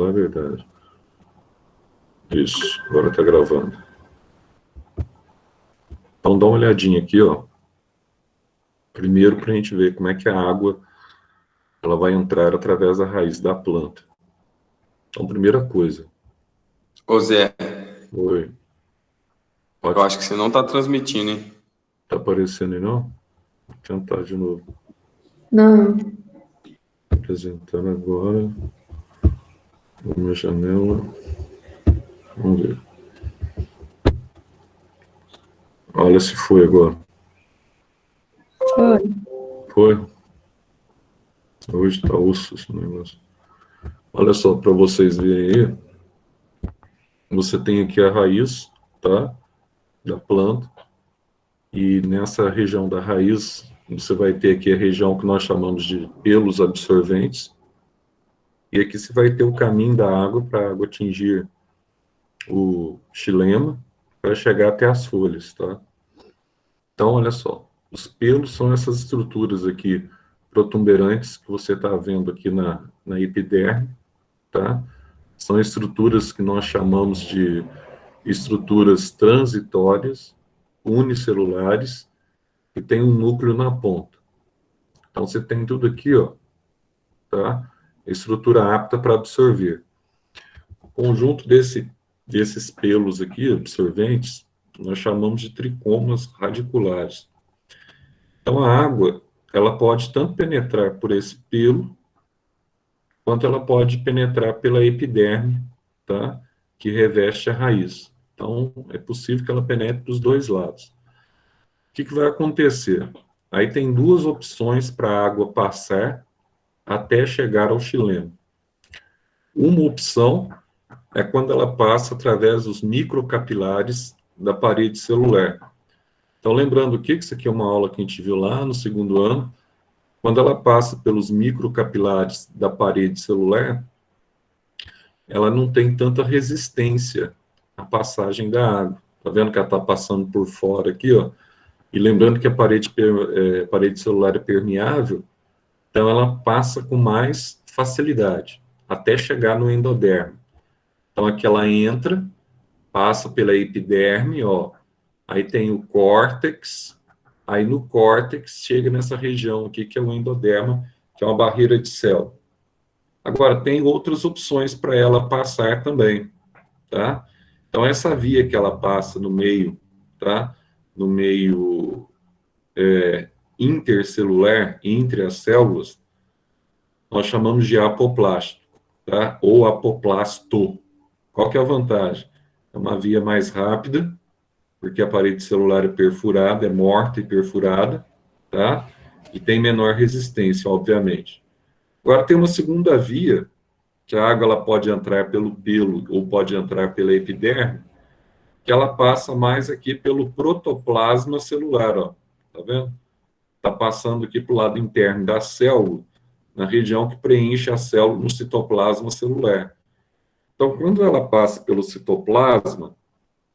falar a verdade. Isso, agora está gravando. Então dá uma olhadinha aqui, ó. Primeiro para a gente ver como é que a água ela vai entrar através da raiz da planta. Então, primeira coisa. Ô Zé, Oi. eu acho que você não está transmitindo, hein? Tá aparecendo aí, não? Vou tentar de novo. Não. Apresentando agora. Uma janela. Vamos ver. Olha se foi agora. Foi. Foi? Hoje tá osso esse negócio. Olha só, para vocês verem aí. Você tem aqui a raiz, tá? Da planta. E nessa região da raiz, você vai ter aqui a região que nós chamamos de pelos absorventes. E aqui você vai ter o caminho da água para a água atingir o xilema para chegar até as folhas, tá? Então, olha só. Os pelos são essas estruturas aqui protuberantes que você está vendo aqui na epiderme, tá? São estruturas que nós chamamos de estruturas transitórias, unicelulares, que tem um núcleo na ponta. Então, você tem tudo aqui, ó, tá? Estrutura apta para absorver. O conjunto desses pelos aqui, absorventes, nós chamamos de tricomas radiculares. Então, a água, ela pode tanto penetrar por esse pelo, quanto ela pode penetrar pela epiderme, tá? Que reveste a raiz. Então, é possível que ela penetre dos dois lados. O que vai acontecer? Aí tem duas opções para a água passar até chegar ao xilema. Uma opção é quando ela passa através dos microcapilares da parede celular. Então, lembrando que isso aqui é uma aula que a gente viu lá no segundo ano. Quando ela passa pelos microcapilares da parede celular, ela não tem tanta resistência à passagem da água. Tá vendo que ela está passando por fora aqui, ó? E lembrando que a parede celular é permeável, então ela passa com mais facilidade, até chegar no endoderme. Então aqui ela entra, passa pela epiderme, ó, aí tem o córtex, aí no córtex chega nessa região aqui que é o endoderma, que é uma barreira de célula. Agora, tem outras opções para ela passar também, tá? Então essa via que ela passa no meio, tá? No meio intercelular, entre as células, nós chamamos de apoplástico, tá? Ou apoplasto. Qual que é a vantagem? É uma via mais rápida, porque a parede celular é perfurada, é morta e perfurada, tá? E tem menor resistência, obviamente. Agora tem uma segunda via, que a água ela pode entrar pelo pelo ou pode entrar pela epiderme, que ela passa mais aqui pelo protoplasma celular, ó. Tá vendo? Está passando aqui para o lado interno da célula, na região que preenche a célula no citoplasma celular. Então, quando ela passa pelo citoplasma,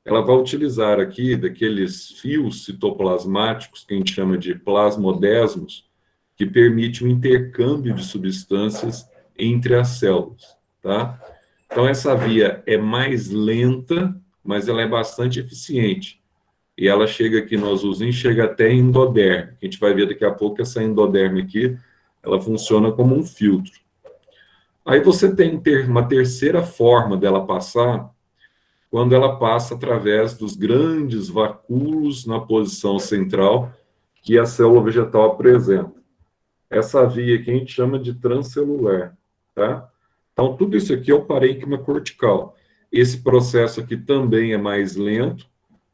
ela vai utilizar aqui daqueles fios citoplasmáticos, que a gente chama de plasmodesmos, que permite o intercâmbio de substâncias entre as células, tá? Então, essa via é mais lenta, mas ela é bastante eficiente. E ela chega aqui no azulzinho, chega até endoderme. A gente vai ver daqui a pouco que essa endoderme aqui, ela funciona como um filtro. Aí você tem uma terceira forma dela passar, quando ela passa através dos grandes vacúolos na posição central que a célula vegetal apresenta. Essa via aqui a gente chama de transcelular, tá? Então, tudo isso aqui é o parênquima cortical. Esse processo aqui também é mais lento,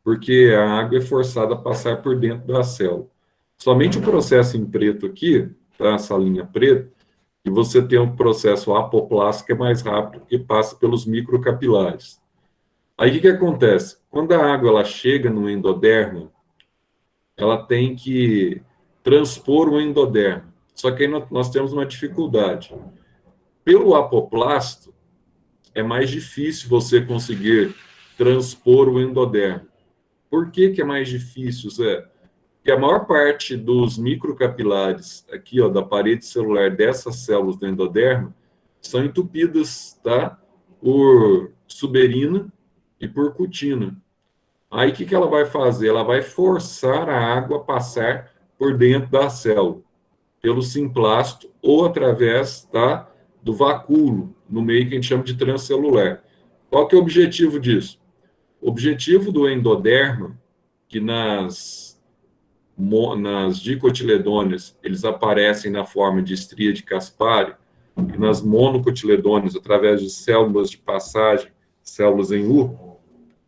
porque a água é forçada a passar por dentro da célula. Somente o processo em preto aqui, tá? Essa linha preta, e você tem um processo apoplástico que é mais rápido, que passa pelos microcapilares. Aí o que acontece? Quando a água ela chega no endoderme, ela tem que transpor o endoderme. Só que aí nós temos uma dificuldade. Pelo apoplasto, é mais difícil você conseguir transpor o endoderme. Por que é mais difícil, Zé? Porque a maior parte dos microcapilares aqui, ó, da parede celular dessas células do endodermo são entupidas, tá? por suberina e por cutina. Aí, o que ela vai fazer? Ela vai forçar a água a passar por dentro da célula, pelo simplasto ou através, tá, do vacúolo, no meio que a gente chama de transcelular. Qual que é o objetivo disso? O objetivo do endoderma, que nas dicotiledôneas eles aparecem na forma de estria de Caspari, e nas monocotiledôneas, através de células de passagem, células em U,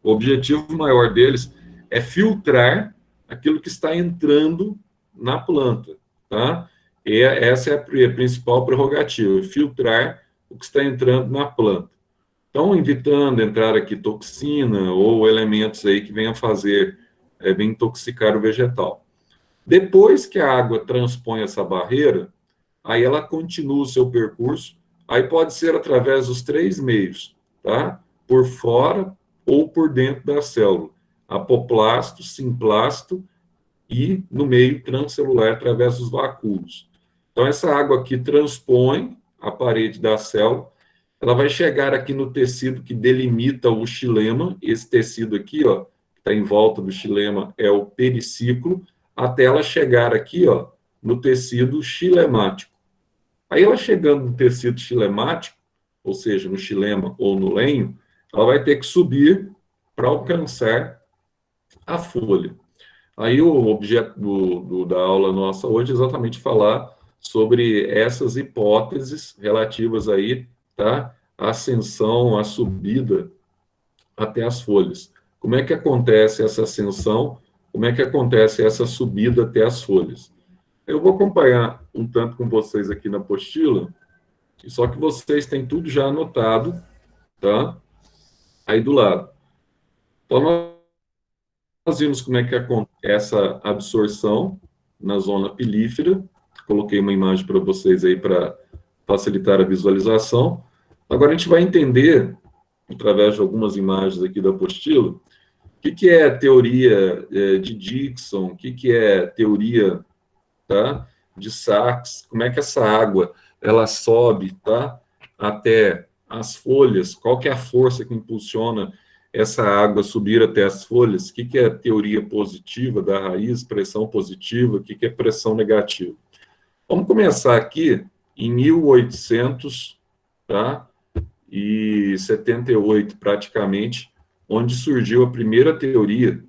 o objetivo maior deles é filtrar aquilo que está entrando na planta, tá? E essa é a principal prerrogativa, filtrar o que está entrando na planta. Então, evitando entrar aqui toxina ou elementos aí que venham fazer, venham intoxicar o vegetal. Depois que a água transpõe essa barreira, aí ela continua o seu percurso, aí pode ser através dos três meios, tá? Por fora ou por dentro da célula. Apoplasto, simplasto e no meio transcelular através dos vacúolos. Então, essa água aqui transpõe a parede da célula, ela vai chegar aqui no tecido que delimita o xilema, esse tecido aqui, ó, que está em volta do xilema, é o periciclo, até ela chegar aqui, ó, no tecido xilemático. Aí ela chegando no tecido xilemático, ou seja, no xilema ou no lenho, ela vai ter que subir para alcançar a folha. Aí o objeto da aula nossa hoje é exatamente falar sobre essas hipóteses relativas aí, tá? A ascensão, a subida até as folhas. Como é que acontece essa ascensão? Como é que acontece essa subida até as folhas? Eu vou acompanhar um tanto com vocês aqui na apostila, só que vocês têm tudo já anotado, tá? Aí do lado. Então, nós vimos como é que acontece essa absorção na zona pilífera. Coloquei uma imagem para vocês aí para facilitar a visualização. Agora a gente vai entender, através de algumas imagens aqui da apostila, o que é teoria de Dickson, o que é teoria, tá, de Sachs, como é que essa água ela sobe, tá, até as folhas, qual que é a força que impulsiona essa água subir até as folhas, o que é teoria positiva da raiz, pressão positiva, o que é pressão negativa. Vamos começar aqui em 1800, tá, e 78, praticamente, onde surgiu a primeira teoria,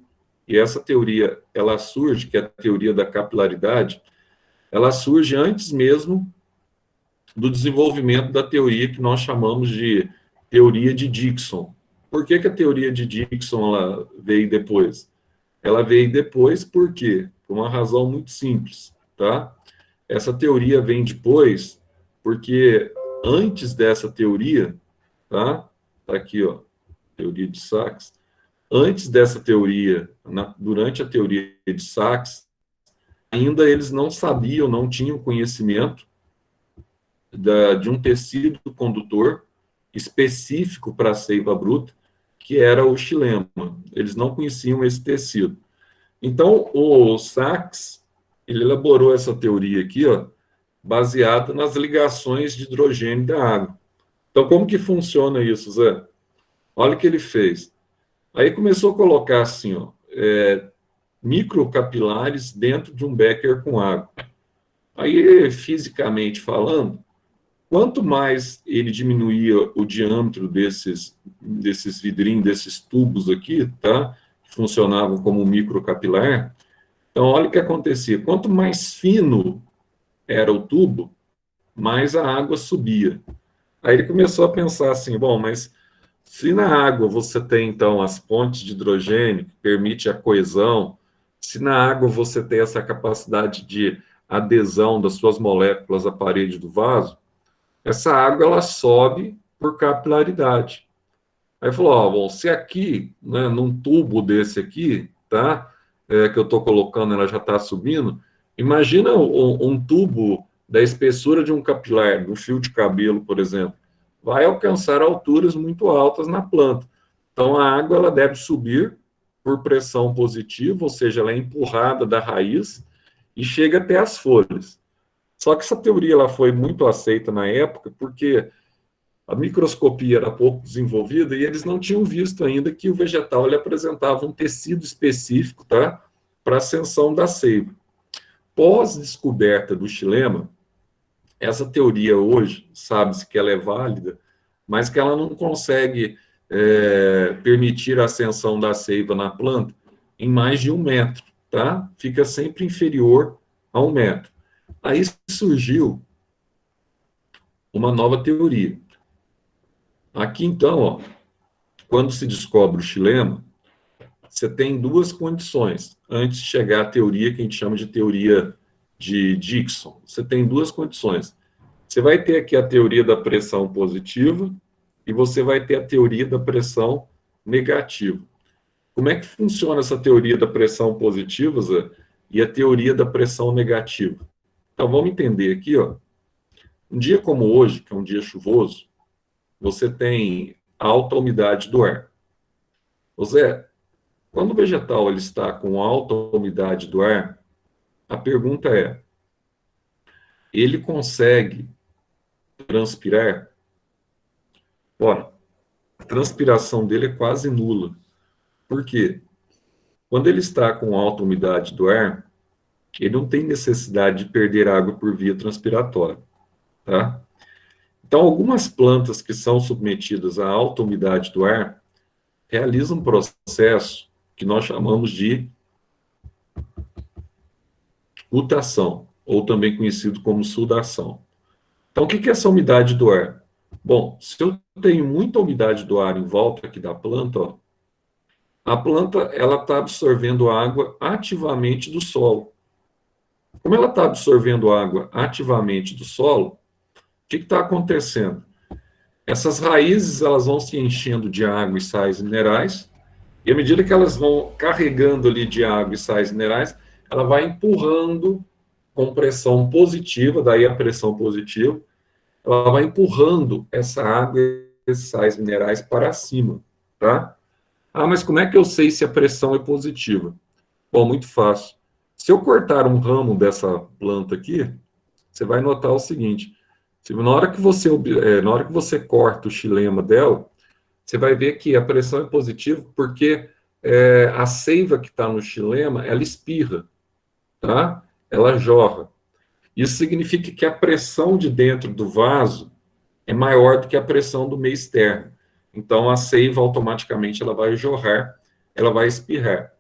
e essa teoria, ela surge, que é a teoria da capilaridade, ela surge antes mesmo do desenvolvimento da teoria que nós chamamos de teoria de Dickson. Por que a teoria de Dickson ela veio depois? Ela veio depois por quê? Por uma razão muito simples, tá? Essa teoria vem depois porque antes dessa teoria, tá? Tá aqui, ó, teoria de Sachs. Antes dessa teoria, durante a teoria de Sachs, ainda eles não sabiam, não tinham conhecimento de um tecido condutor específico para a seiva bruta, que era o xilema. Eles não conheciam esse tecido. Então, o Sachs, ele elaborou essa teoria aqui, ó, baseada nas ligações de hidrogênio da água. Então, como que funciona isso, Zé? Olha o que ele fez. Aí começou a colocar assim, ó, microcapilares dentro de um becker com água. Aí, fisicamente falando, quanto mais ele diminuía o diâmetro desses vidrinhos, desses tubos aqui, tá? Que funcionavam como microcapilar. Então, olha o que acontecia. Quanto mais fino era o tubo, mais a água subia. Aí ele começou a pensar assim, bom, mas se na água você tem, então, as pontes de hidrogênio, que permite a coesão, se na água você tem essa capacidade de adesão das suas moléculas à parede do vaso, essa água ela sobe por capilaridade. Aí falou, ó, bom, se aqui, né, num tubo desse aqui, tá, que eu estou colocando, ela já está subindo, imagina um tubo da espessura de um capilar, de um fio de cabelo, por exemplo, vai alcançar alturas muito altas na planta. Então, a água ela deve subir por pressão positiva, ou seja, ela é empurrada da raiz e chega até as folhas. Só que essa teoria ela foi muito aceita na época, porque a microscopia era pouco desenvolvida e eles não tinham visto ainda que o vegetal ele apresentava um tecido específico, tá, para a ascensão da seiva. Pós-descoberta do xilema, essa teoria hoje, sabe-se que ela é válida, mas que ela não consegue permitir a ascensão da seiva na planta em mais de 1 metro, tá? Fica sempre inferior a 1 metro. Aí surgiu uma nova teoria. Aqui, então, ó, quando se descobre o xilema, você tem duas condições. Antes de chegar à teoria que a gente chama de teoria de Dickson, você tem duas condições. Você vai ter aqui a teoria da pressão positiva e você vai ter a teoria da pressão negativa. Como é que funciona essa teoria da pressão positiva, Zé, e a teoria da pressão negativa? Então, vamos entender aqui, ó. Um dia como hoje, que é um dia chuvoso, você tem alta umidade do ar. Ô Zé, quando o vegetal ele está com alta umidade do ar, a pergunta é, ele consegue transpirar? Ora, a transpiração dele é quase nula. Por quê? Quando ele está com alta umidade do ar, ele não tem necessidade de perder água por via transpiratória, tá? Então, algumas plantas que são submetidas à alta umidade do ar realizam um processo que nós chamamos de gutação, ou também conhecido como sudação. Então, o que é essa umidade do ar? Bom, se eu tenho muita umidade do ar em volta aqui da planta, ó, a planta ela está absorvendo água ativamente do solo. Como ela está absorvendo água ativamente do solo, o que está acontecendo? Essas raízes elas vão se enchendo de água e sais minerais, e à medida que elas vão carregando ali de água e sais minerais, ela vai empurrando com pressão positiva, daí a pressão positiva, ela vai empurrando essa água e esses sais minerais para cima, tá? Ah, mas como é que eu sei se a pressão é positiva? Bom, muito fácil. Se eu cortar um ramo dessa planta aqui, você vai notar o seguinte: na hora que você corta o xilema dela, você vai ver que a pressão é positiva porque a seiva que está no xilema, ela espirra, tá? Ela jorra. Isso significa que a pressão de dentro do vaso é maior do que a pressão do meio externo. Então, a seiva automaticamente ela vai jorrar, ela vai espirrar.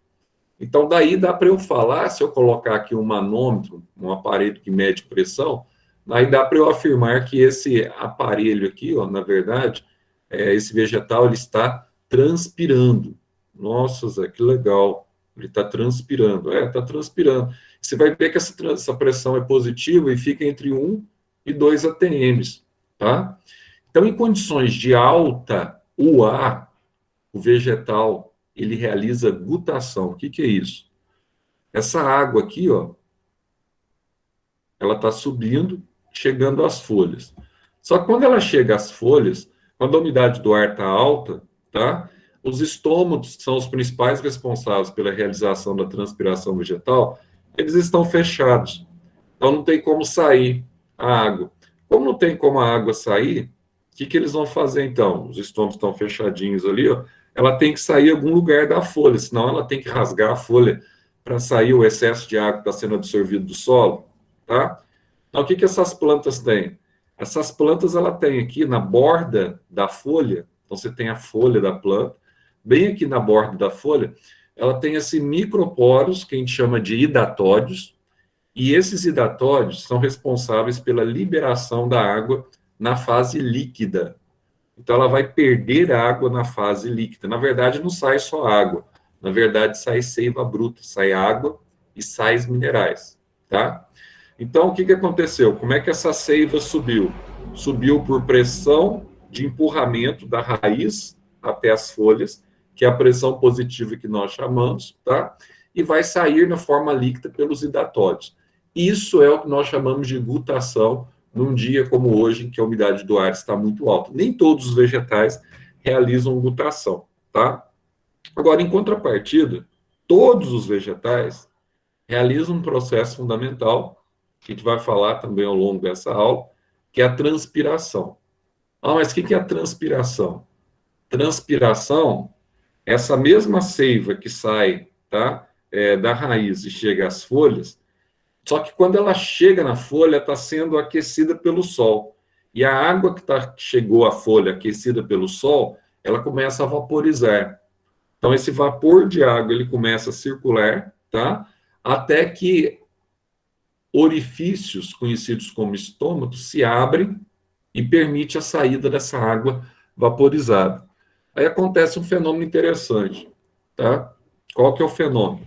Então, daí dá para eu falar, se eu colocar aqui um manômetro, um aparelho que mede pressão, aí dá para eu afirmar que esse aparelho aqui, ó, na verdade, esse vegetal ele está transpirando. Nossa, Zé, que legal. Ele está transpirando. Está transpirando. Você vai ver que essa pressão é positiva e fica entre 1 e 2 atms, tá? Então, em condições de alta UA, o vegetal ele realiza gutação. O que é isso? Essa água aqui, ó, ela está subindo, chegando às folhas. Só que quando ela chega às folhas, quando a umidade do ar está alta, tá? Os estômatos, que são os principais responsáveis pela realização da transpiração vegetal, eles estão fechados. Então não tem como sair a água. Como não tem como a água sair, o que eles vão fazer então? Os estômatos estão fechadinhos ali, ó. Ela tem que sair em algum lugar da folha, senão ela tem que rasgar a folha para sair o excesso de água que está sendo absorvido do solo, tá? Então, o que essas plantas têm? Essas plantas, ela tem aqui na borda da folha, então você tem a folha da planta, bem aqui na borda da folha, ela tem esses microporos, que a gente chama de hidatódios, e esses hidatódios são responsáveis pela liberação da água na fase líquida. Então, ela vai perder água na fase líquida. Na verdade, não sai só água. Na verdade, sai seiva bruta, sai água e sais minerais, tá? Então, o que aconteceu? Como é que essa seiva subiu? Subiu por pressão de empurramento da raiz até as folhas, que é a pressão positiva que nós chamamos, tá? E vai sair na forma líquida pelos hidatódios. Isso é o que nós chamamos de gutação num dia como hoje, em que a umidade do ar está muito alta. Nem todos os vegetais realizam gutação, tá? Agora, em contrapartida, todos os vegetais realizam um processo fundamental, que a gente vai falar também ao longo dessa aula, que é a transpiração. Ah, mas o que é a transpiração? Transpiração, essa mesma seiva que sai, tá, da raiz e chega às folhas, só que quando ela chega na folha, está sendo aquecida pelo sol. E a água que chegou à folha aquecida pelo sol, ela começa a vaporizar. Então, esse vapor de água ele começa a circular, tá? Até que orifícios conhecidos como estômatos se abrem e permite a saída dessa água vaporizada. Aí acontece um fenômeno interessante, tá? Qual que é o fenômeno?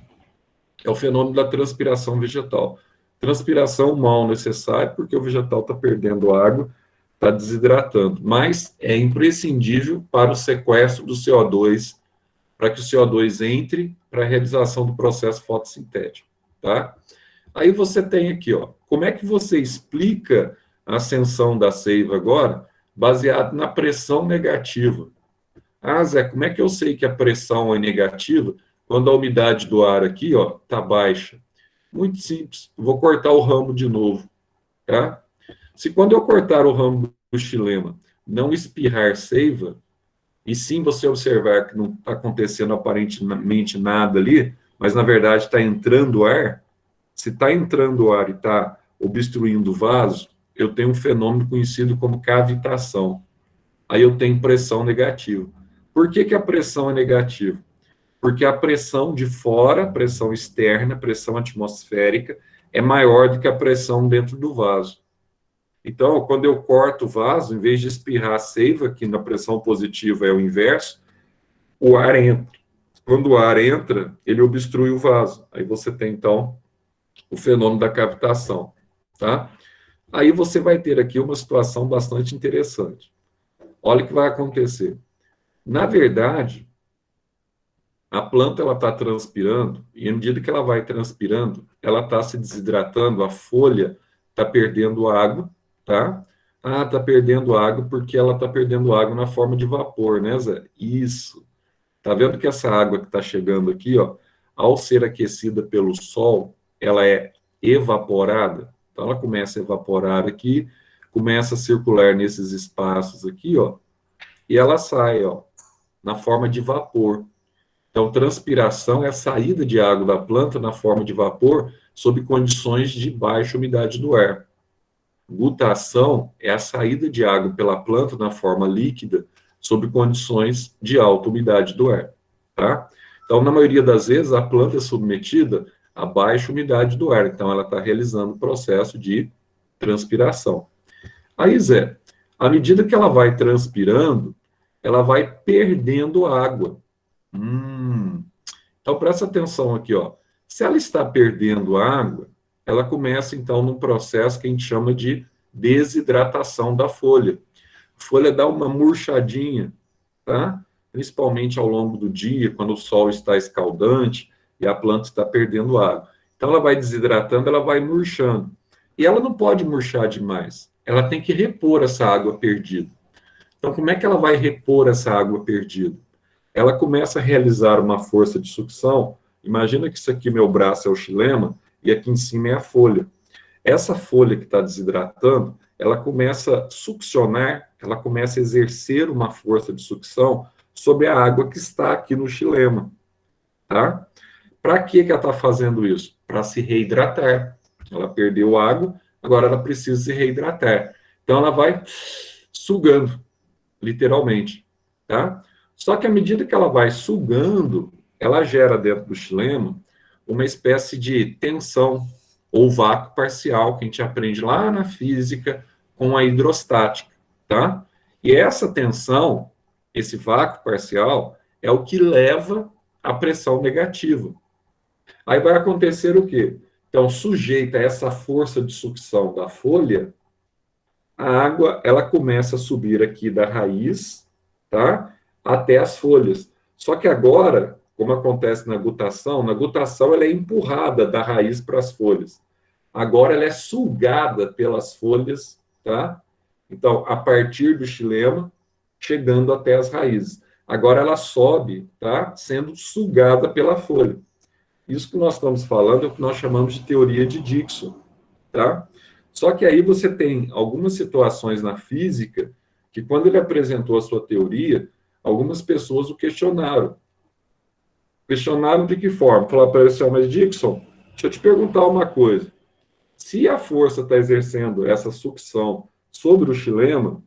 É o fenômeno da transpiração vegetal. Transpiração mal necessária porque o vegetal está perdendo água, está desidratando, mas é imprescindível para o sequestro do CO2, para que o CO2 entre para a realização do processo fotossintético, tá? Aí você tem aqui, ó, como é que você explica a ascensão da seiva agora, baseado na pressão negativa? Ah, Zé, como é que eu sei que a pressão é negativa quando a umidade do ar aqui, ó, está baixa? Muito simples. Vou cortar o ramo de novo, tá? Se quando eu cortar o ramo do xilema não espirrar seiva, e sim você observar que não está acontecendo aparentemente nada ali, mas na verdade está entrando ar, se está entrando ar e está obstruindo o vaso, eu tenho um fenômeno conhecido como cavitação. Aí eu tenho pressão negativa. Por que a pressão é negativa? Porque a pressão de fora, pressão externa, pressão atmosférica, é maior do que a pressão dentro do vaso. Então, quando eu corto o vaso, em vez de espirrar a seiva, que na pressão positiva é o inverso, o ar entra. Quando o ar entra, ele obstrui o vaso. Aí você tem, então, o fenômeno da cavitação, tá? Aí você vai ter aqui uma situação bastante interessante. Olha o que vai acontecer. Na verdade, a planta ela está transpirando, e à medida que ela vai transpirando, ela está se desidratando, a folha está perdendo água, tá? Ah, está perdendo água porque ela está perdendo água na forma de vapor, né, Zé? Isso. Tá vendo que essa água que está chegando aqui, ó, ao ser aquecida pelo sol, ela é evaporada. Então ela começa a evaporar aqui, começa a circular nesses espaços aqui, ó, e ela sai, ó, na forma de vapor. Então, transpiração é a saída de água da planta na forma de vapor sob condições de baixa umidade do ar. Gutação é a saída de água pela planta na forma líquida sob condições de alta umidade do ar, tá? Então, na maioria das vezes, a planta é submetida a baixa umidade do ar, então ela está realizando o processo de transpiração. Aí, Zé, à medida que ela vai transpirando, ela vai perdendo água. Então, presta atenção aqui, ó. Se ela está perdendo água, ela começa, então, num processo que a gente chama de desidratação da folha. A folha dá uma murchadinha, tá? Principalmente ao longo do dia, quando o sol está escaldante e a planta está perdendo água. Então, ela vai desidratando, ela vai murchando. E ela não pode murchar demais. Ela tem que repor essa água perdida. Então, como é que ela vai repor essa água perdida? Ela começa a realizar uma força de sucção. Imagina que isso aqui, meu braço, é o xilema, e aqui em cima é a folha. Essa folha que está desidratando, ela começa a succionar, ela começa a exercer uma força de sucção sobre a água que está aqui no xilema, tá? Para que ela está fazendo isso? Para se reidratar. Ela perdeu água, agora ela precisa se reidratar. Então, ela vai sugando, literalmente, tá? Só que à medida que ela vai sugando, ela gera dentro do xilema uma espécie de tensão ou vácuo parcial que a gente aprende lá na física com a hidrostática, tá? E essa tensão, esse vácuo parcial, é o que leva à pressão negativa. Aí vai acontecer o quê? Então, sujeita a essa força de sucção da folha, a água ela começa a subir aqui da raiz, tá? Até as folhas. Só que agora, como acontece na gutação ela é empurrada da raiz para as folhas. Agora ela é sugada pelas folhas, tá? Então, a partir do xilema, chegando até as raízes. Agora ela sobe, tá? Sendo sugada pela folha. Isso que nós estamos falando é o que nós chamamos de teoria de Dickson, tá? Só que aí você tem algumas situações na física que quando ele apresentou a sua teoria, algumas pessoas o questionaram. Questionaram de que forma? Falaram para ele assim, mas Dixon, deixa eu te perguntar uma coisa. Se a força está exercendo essa sucção sobre o xilema, o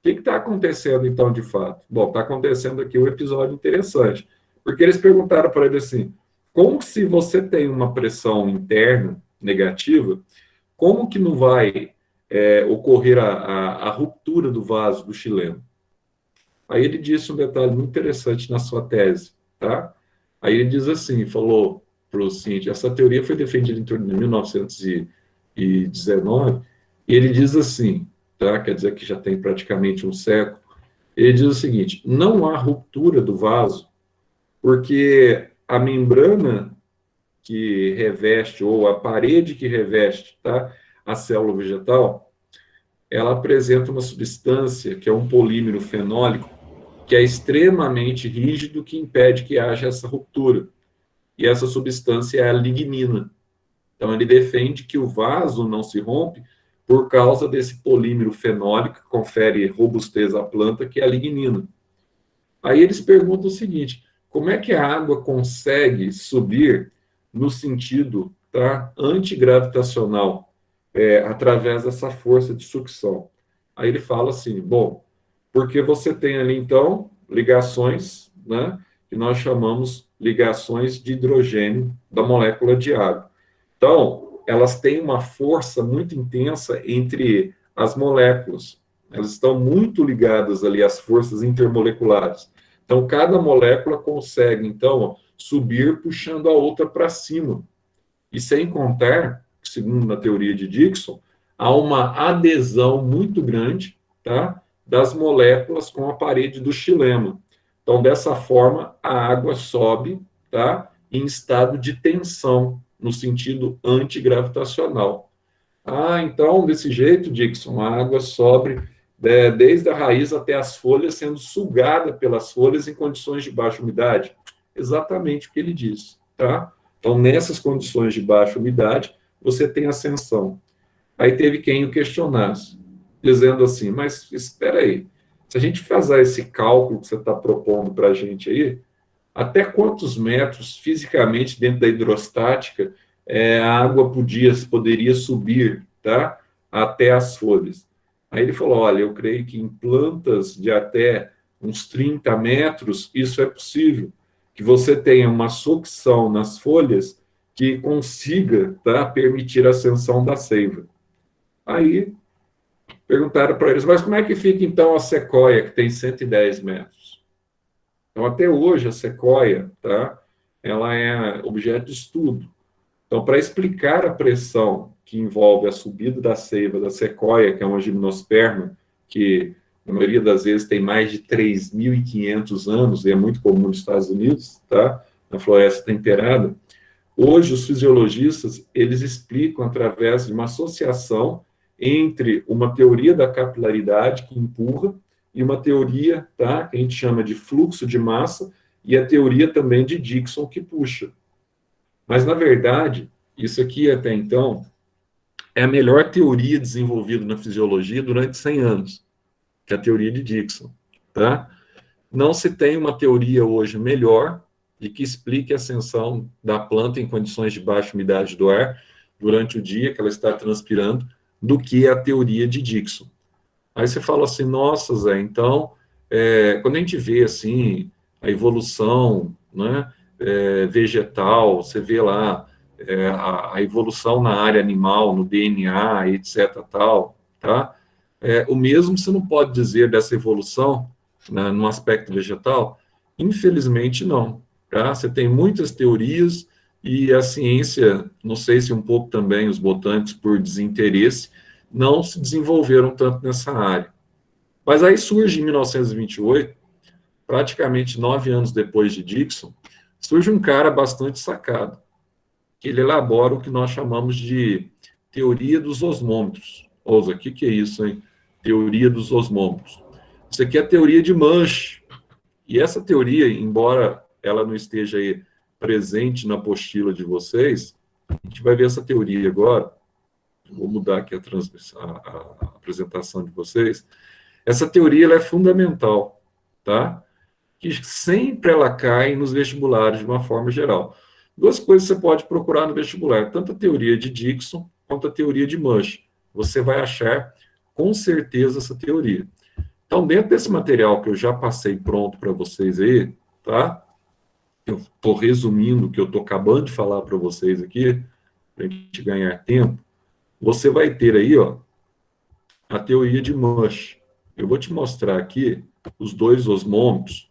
que está acontecendo então de fato? Bom, está acontecendo aqui um episódio interessante, porque eles perguntaram para ele assim, como se você tem uma pressão interna negativa, como que não vai ocorrer a ruptura do vaso do xilema? Aí ele disse um detalhe muito interessante na sua tese, tá? Aí ele diz assim, falou para o seguinte, essa teoria foi defendida em torno de 1919, e ele diz assim, tá? Quer dizer que já tem praticamente um século, ele diz o seguinte, não há ruptura do vaso, porque a membrana que reveste, ou a parede que reveste, tá? A célula vegetal, ela apresenta uma substância que é um polímero fenólico, que é extremamente rígido, que impede que haja essa ruptura. E essa substância é a lignina. Então, ele defende que o vaso não se rompe por causa desse polímero fenólico que confere robustez à planta, que é a lignina. Aí eles perguntam o seguinte, como é que a água consegue subir no sentido, tá, antigravitacional, através dessa força de sucção? Aí ele fala assim, bom, porque você tem ali, então, ligações, né, que nós chamamos ligações de hidrogênio da molécula de água. Então, elas têm uma força muito intensa entre as moléculas. Elas estão muito ligadas ali às forças intermoleculares. Então, cada molécula consegue, então, subir puxando a outra para cima. E sem contar, segundo a teoria de Dixon, há uma adesão muito grande, tá, das moléculas com a parede do xilema. Então, dessa forma, a água sobe, tá, em estado de tensão, no sentido antigravitacional. Ah, então, desse jeito, Dixon, a água sobe desde a raiz até as folhas, sendo sugada pelas folhas em condições de baixa umidade. Exatamente o que ele diz, tá? Então, nessas condições de baixa umidade, você tem ascensão. Aí teve quem o questionasse, dizendo assim, mas espera aí, se a gente fazer esse cálculo que você está propondo para a gente aí, até quantos metros fisicamente dentro da hidrostática a água poderia subir, tá, até as folhas? Aí ele falou, olha, eu creio que em plantas de até uns 30 metros isso é possível, que você tenha uma sucção nas folhas que consiga, tá, permitir a ascensão da seiva. Aí perguntaram para eles, mas como é que fica então a sequoia, que tem 110 metros? Então, até hoje, a sequoia, tá, ela é objeto de estudo. Então, para explicar a pressão que envolve a subida da seiva da sequoia, que é uma gimnosperma, que na maioria das vezes tem mais de 3.500 anos, e é muito comum nos Estados Unidos, tá, na floresta temperada, hoje os fisiologistas, eles explicam através de uma associação entre uma teoria da capilaridade que empurra e uma teoria, tá, que a gente chama de fluxo de massa, e a teoria também de Dixon que puxa. Mas, na verdade, isso aqui até então é a melhor teoria desenvolvida na fisiologia durante 100 anos, que é a teoria de Dixon, tá? Não se tem uma teoria hoje melhor de que explique a ascensão da planta em condições de baixa umidade do ar durante o dia que ela está transpirando, do que a teoria de Dixon. Aí você fala assim, nossa, Zé, então, quando a gente vê, assim, a evolução, né, vegetal, você vê lá a evolução na área animal, no DNA, etc., tal, tá? O mesmo você não pode dizer dessa evolução, né, no aspecto vegetal? Infelizmente, não. Tá? Você tem muitas teorias e a ciência, não sei se um pouco também os botânicos, por desinteresse, não se desenvolveram tanto nessa área. Mas aí surge em 1928, praticamente 9 anos depois de Dixon, surge um cara bastante sacado, que ele elabora o que nós chamamos de teoria dos osmômetros. Ouça, o que é isso, hein? Teoria dos osmômetros. Isso aqui é a teoria de Munch. E essa teoria, embora ela não esteja aí presente na apostila de vocês, a gente vai ver essa teoria agora. Vou mudar aqui a apresentação de vocês. Essa teoria ela é fundamental, tá? Que sempre ela cai nos vestibulares de uma forma geral. Duas coisas você pode procurar no vestibular, tanto a teoria de Dickson quanto a teoria de Mush. Você vai achar com certeza essa teoria. Então, dentro desse material que eu já passei pronto para vocês aí, tá? Eu estou resumindo o que eu estou acabando de falar para vocês aqui, para a gente ganhar tempo. Você vai ter aí, ó, a teoria de Mush. Eu vou te mostrar aqui os dois osmômetros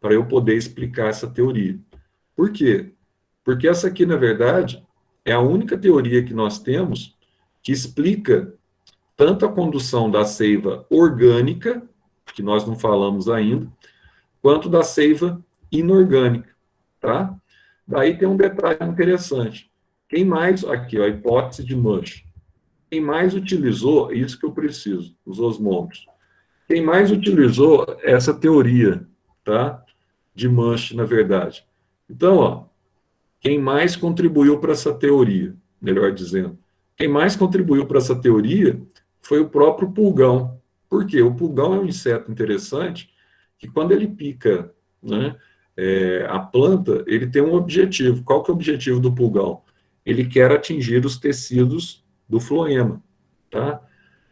para eu poder explicar essa teoria. Por quê? Porque essa aqui, na verdade, é a única teoria que nós temos que explica tanto a condução da seiva orgânica, que nós não falamos ainda, quanto da seiva inorgânica, tá? Daí tem um detalhe interessante. Quem mais, aqui, ó, a hipótese de Mush. Quem mais utilizou, isso que eu preciso, os osmômetros. Quem mais utilizou essa teoria, tá? De Mush, na verdade. Então, ó, quem mais contribuiu para essa teoria, melhor dizendo, quem mais contribuiu para essa teoria foi o próprio pulgão. Por quê? O pulgão é um inseto interessante que quando ele pica, né, a planta, ele tem um objetivo. Qual que é o objetivo do pulgão? Ele quer atingir os tecidos do floema, tá?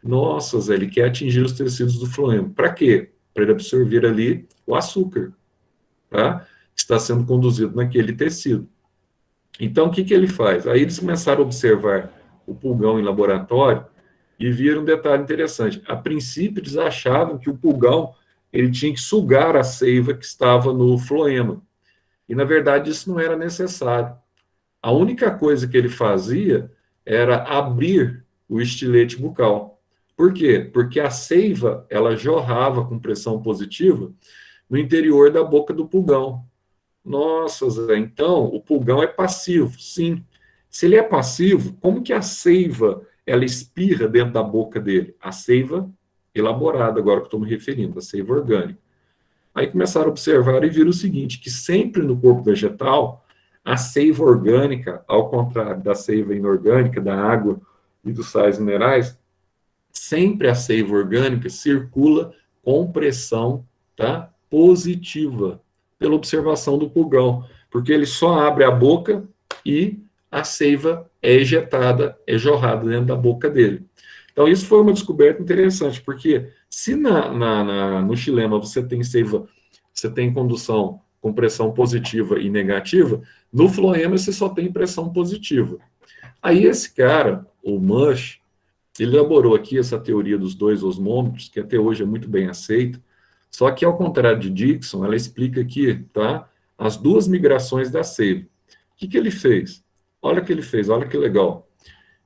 Nossa, Zé, ele quer atingir os tecidos do floema. Para quê? Para ele absorver ali o açúcar, tá? Que está sendo conduzido naquele tecido. Então, o que que ele faz? Aí eles começaram a observar o pulgão em laboratório e viram um detalhe interessante. A princípio, eles achavam que o pulgão ele tinha que sugar a seiva que estava no floema. E, na verdade, isso não era necessário. A única coisa que ele fazia era abrir o estilete bucal. Por quê? Porque a seiva, ela jorrava com pressão positiva no interior da boca do pulgão. Nossa, Zé, então o pulgão é passivo, sim. Se ele é passivo, como que a seiva ela espirra dentro da boca dele? A seiva elaborada, agora que eu estou me referindo, a seiva orgânica. Aí começaram a observar e viram o seguinte, que sempre no corpo vegetal, a seiva orgânica, ao contrário da seiva inorgânica, da água e dos sais minerais, sempre a seiva orgânica circula com pressão, tá, positiva, pela observação do pulgão, porque ele só abre a boca e a seiva é ejetada, é jorrada dentro da boca dele. Então, isso foi uma descoberta interessante, porque se no xilema você tem seiva, você tem condução com pressão positiva e negativa, no floema você só tem pressão positiva. Aí esse cara, o Mush, ele elaborou aqui essa teoria dos dois osmômetros, que até hoje é muito bem aceita, só que, ao contrário de Dickson, ela explica aqui, tá, as duas migrações da seiva. O que que ele fez? Olha o que ele fez, olha que legal.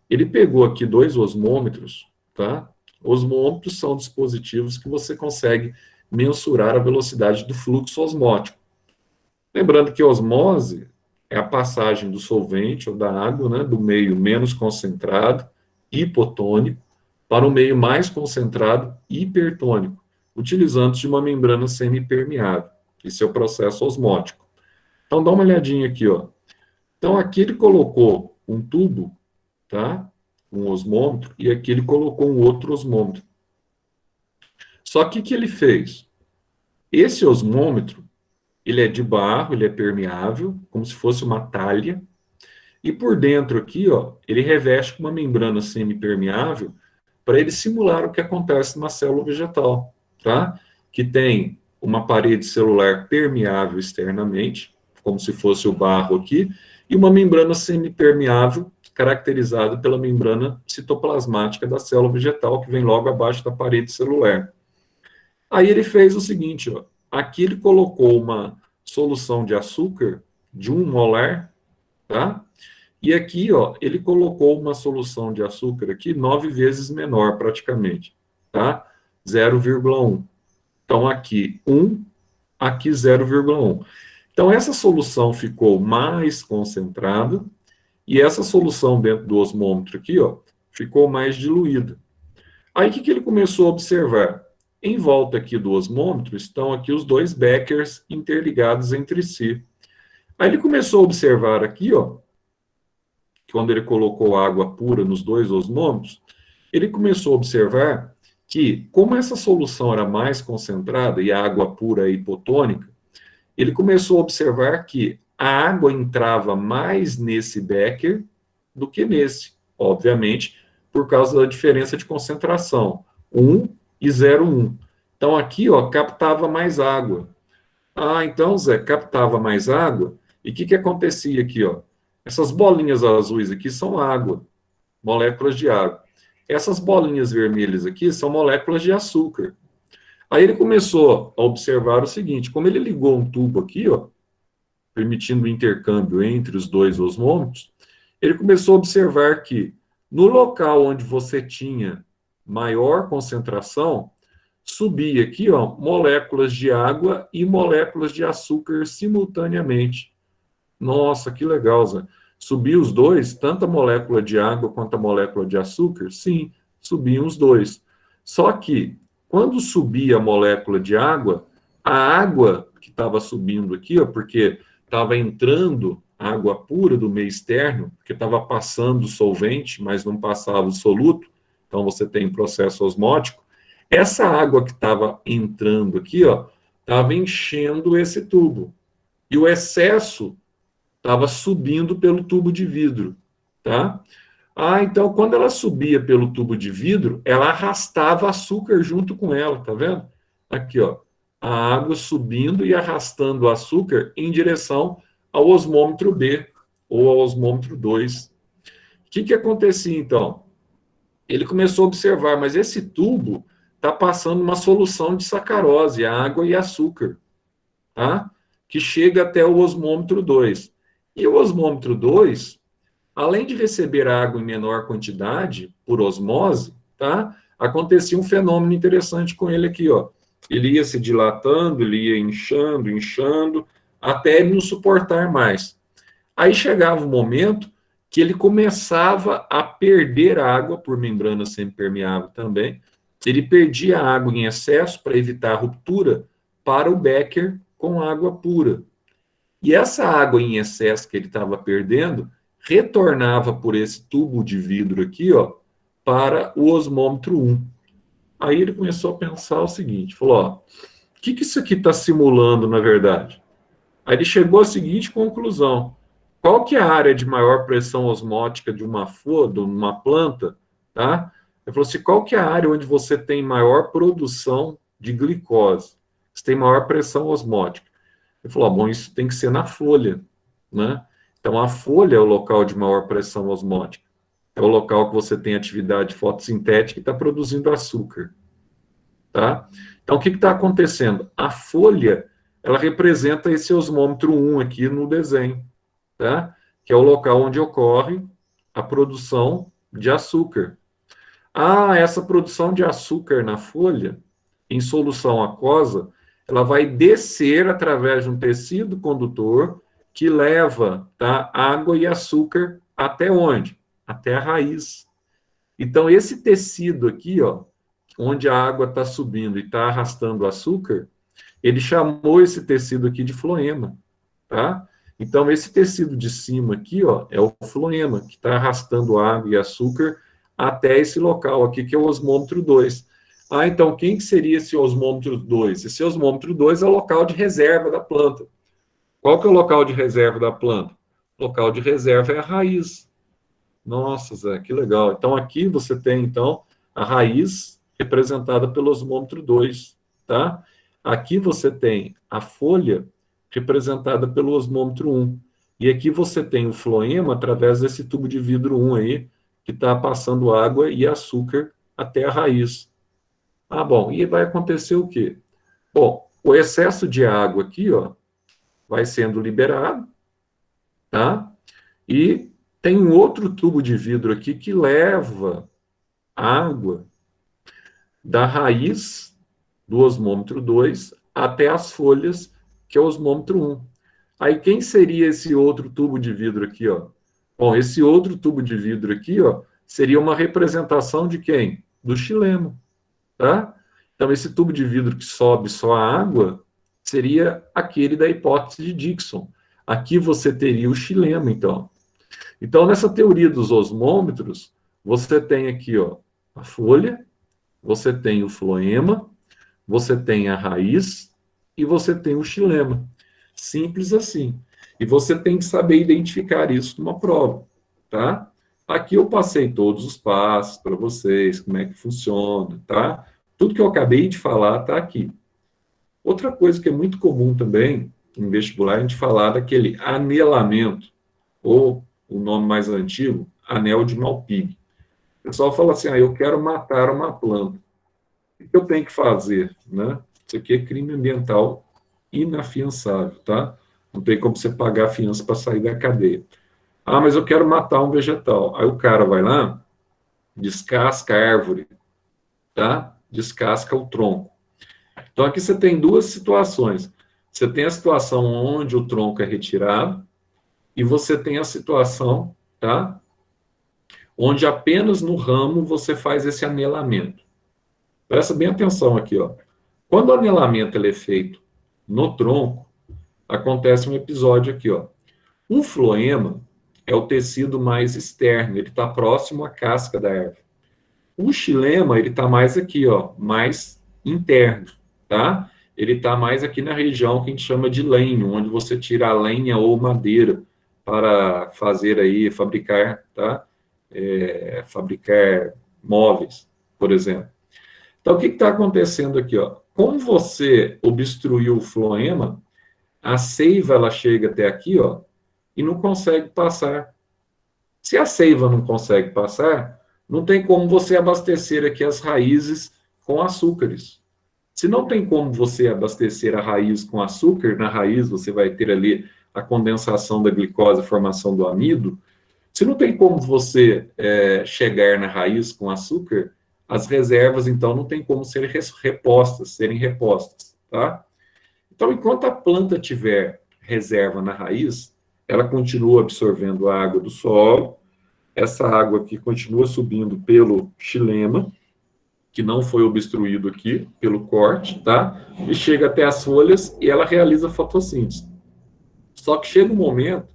Ele pegou aqui dois osmômetros, tá? Osmômetros são dispositivos que você consegue mensurar a velocidade do fluxo osmótico. Lembrando que a osmose é a passagem do solvente ou da água, né, do meio menos concentrado, hipotônico, para o meio mais concentrado, hipertônico, utilizando-se de uma membrana semipermeável. Esse é o processo osmótico. Então, dá uma olhadinha aqui, ó. Então, aqui ele colocou um tubo, tá? Um osmômetro, e aqui ele colocou um outro osmômetro. Só que o que ele fez? Esse osmômetro, ele é de barro, ele é permeável, como se fosse uma talha, e por dentro aqui, ó, ele reveste com uma membrana semipermeável para ele simular o que acontece na célula vegetal, tá? Que tem uma parede celular permeável externamente, como se fosse o barro aqui, e uma membrana semipermeável, caracterizada pela membrana citoplasmática da célula vegetal, que vem logo abaixo da parede celular. Aí ele fez o seguinte, ó, aqui ele colocou uma solução de açúcar de 1 molar, tá? E aqui, ó, ele colocou uma solução de açúcar aqui 9 vezes menor, praticamente, tá? 0,1. Então, aqui 1, aqui 0,1. Então, essa solução ficou mais concentrada e essa solução dentro do osmômetro aqui, ó, ficou mais diluída. Aí, o que ele começou a observar? Em volta aqui do osmômetro estão aqui os dois Beckers interligados entre si. Aí ele começou a observar aqui, ó, quando ele colocou água pura nos dois osmômetros, ele começou a observar que, como essa solução era mais concentrada e a água pura é hipotônica, ele começou a observar que a água entrava mais nesse becker do que nesse, obviamente, por causa da diferença de concentração, 1 e 0,1. Então, aqui, ó, captava mais água. Ah, então, Zé, captava mais água, e o que acontecia aqui, ó? Essas bolinhas azuis aqui são água, moléculas de água. Essas bolinhas vermelhas aqui são moléculas de açúcar. Aí ele começou a observar o seguinte, como ele ligou um tubo aqui, ó, permitindo o intercâmbio entre os dois osmômetros, ele começou a observar que no local onde você tinha maior concentração, subia aqui, ó, moléculas de água e moléculas de açúcar simultaneamente. Nossa, que legal, Zé. Subiu os dois, tanto a molécula de água quanto a molécula de açúcar? Sim, subiam os dois. Só que, quando subia a molécula de água, a água que estava subindo aqui, ó, porque estava entrando água pura do meio externo, porque estava passando o solvente, mas não passava o soluto, então você tem processo osmótico, essa água que estava entrando aqui, ó, estava enchendo esse tubo. E o excesso estava subindo pelo tubo de vidro, tá? Ah, então quando ela subia pelo tubo de vidro, ela arrastava açúcar junto com ela, tá vendo? Aqui, ó, a água subindo e arrastando o açúcar em direção ao osmômetro B, ou ao osmômetro 2. O que acontecia, então? Ele começou a observar, mas esse tubo está passando uma solução de sacarose, água e açúcar, tá? Que chega até o osmômetro 2. E o osmômetro 2, além de receber água em menor quantidade, por osmose, tá? Acontecia um fenômeno interessante com ele aqui, ó. Ele ia se dilatando, ele ia inchando, inchando, até ele não suportar mais. Aí chegava um momento que ele começava a perder água por membrana semipermeável também. Ele perdia água em excesso para evitar a ruptura para o becker com água pura. E essa água em excesso que ele estava perdendo retornava por esse tubo de vidro aqui, ó, para o osmômetro 1. Aí ele começou a pensar o seguinte, falou, ó, o que isso aqui está simulando, na verdade? Aí ele chegou à seguinte conclusão, qual que é a área de maior pressão osmótica de uma flor, de uma planta, tá? Ele falou assim, qual que é a área onde você tem maior produção de glicose? Você tem maior pressão osmótica. Ele falou, bom, isso tem que ser na folha, né? Então, a folha é o local de maior pressão osmótica. É o local que você tem atividade fotossintética e está produzindo açúcar, tá? Então, o que está acontecendo? A folha, ela representa esse osmômetro 1 aqui no desenho, tá? Que é o local onde ocorre a produção de açúcar. Ah, essa produção de açúcar na folha, em solução aquosa, ela vai descer através de um tecido condutor que leva, tá, água e açúcar até onde? Até a raiz. Então, esse tecido aqui, ó, onde a água está subindo e está arrastando o açúcar, ele chamou esse tecido aqui de floema, tá? Então, esse tecido de cima aqui, ó, é o floema, que está arrastando água e açúcar até esse local aqui, que é o osmômetro 2. Ah, então, quem que seria esse osmômetro 2? Esse osmômetro 2 é o local de reserva da planta. Qual que é o local de reserva da planta? O local de reserva é a raiz. Nossa, Zé, que legal. Então, aqui você tem, então, a raiz representada pelo osmômetro 2, tá? Aqui você tem a folha representada pelo osmômetro 1. E aqui você tem o floema através desse tubo de vidro 1 aí, que está passando água e açúcar até a raiz. Ah, bom, e vai acontecer o quê? Bom, o excesso de água aqui, ó, vai sendo liberado, tá? E tem um outro tubo de vidro aqui que leva água da raiz do osmômetro 2 até as folhas, que é o osmômetro 1. Aí, quem seria esse outro tubo de vidro aqui, ó? Bom, esse outro tubo de vidro aqui, ó, seria uma representação de quem? Do xilema, tá? Então, esse tubo de vidro que sobe só a água seria aquele da hipótese de Dickson. Aqui você teria o xilema, então. Então, nessa teoria dos osmômetros, você tem aqui, ó, a folha, você tem o floema, você tem a raiz e você tem o xilema. Simples assim. E você tem que saber identificar isso numa prova, tá? Aqui eu passei todos os passos para vocês, como é que funciona, tá? Tudo que eu acabei de falar está aqui. Outra coisa que é muito comum também em vestibular, a gente falar daquele anelamento, ou o nome mais antigo, anel de Malpighi. O pessoal fala assim, eu quero matar uma planta. O que eu tenho que fazer? Né? Isso aqui é crime ambiental inafiançável, tá? Não tem como você pagar fiança para sair da cadeia. Mas eu quero matar um vegetal. Aí o cara vai lá, descasca a árvore, tá? Descasca o tronco. Então aqui você tem duas situações. Você tem a situação onde o tronco é retirado e você tem a situação, tá? Onde apenas no ramo você faz esse anelamento. Presta bem atenção aqui, ó. Quando o anelamento ele é feito no tronco, acontece um episódio aqui, ó. O floema é o tecido mais externo, ele está próximo à casca da árvore. O xilema, ele está mais aqui, ó, mais interno, tá? Ele está mais aqui na região que a gente chama de lenho, onde você tira a lenha ou madeira para fazer aí, fabricar, tá? Fabricar móveis, por exemplo. Então, o que está acontecendo aqui, ó? Como você obstruiu o floema, a seiva ela chega até aqui, ó, e não consegue passar. Se a seiva não consegue passar, não tem como você abastecer aqui as raízes com açúcares. Se não tem como você abastecer a raiz com açúcar, na raiz você vai ter ali a condensação da glicose, a formação do amido. Se não tem como você chegar na raiz com açúcar, as reservas, então, não tem como serem repostas, tá? Então, enquanto a planta tiver reserva na raiz, ela continua absorvendo a água do solo, essa água aqui continua subindo pelo xilema, que não foi obstruído aqui pelo corte, tá? E chega até as folhas e ela realiza fotossíntese. Só que chega um momento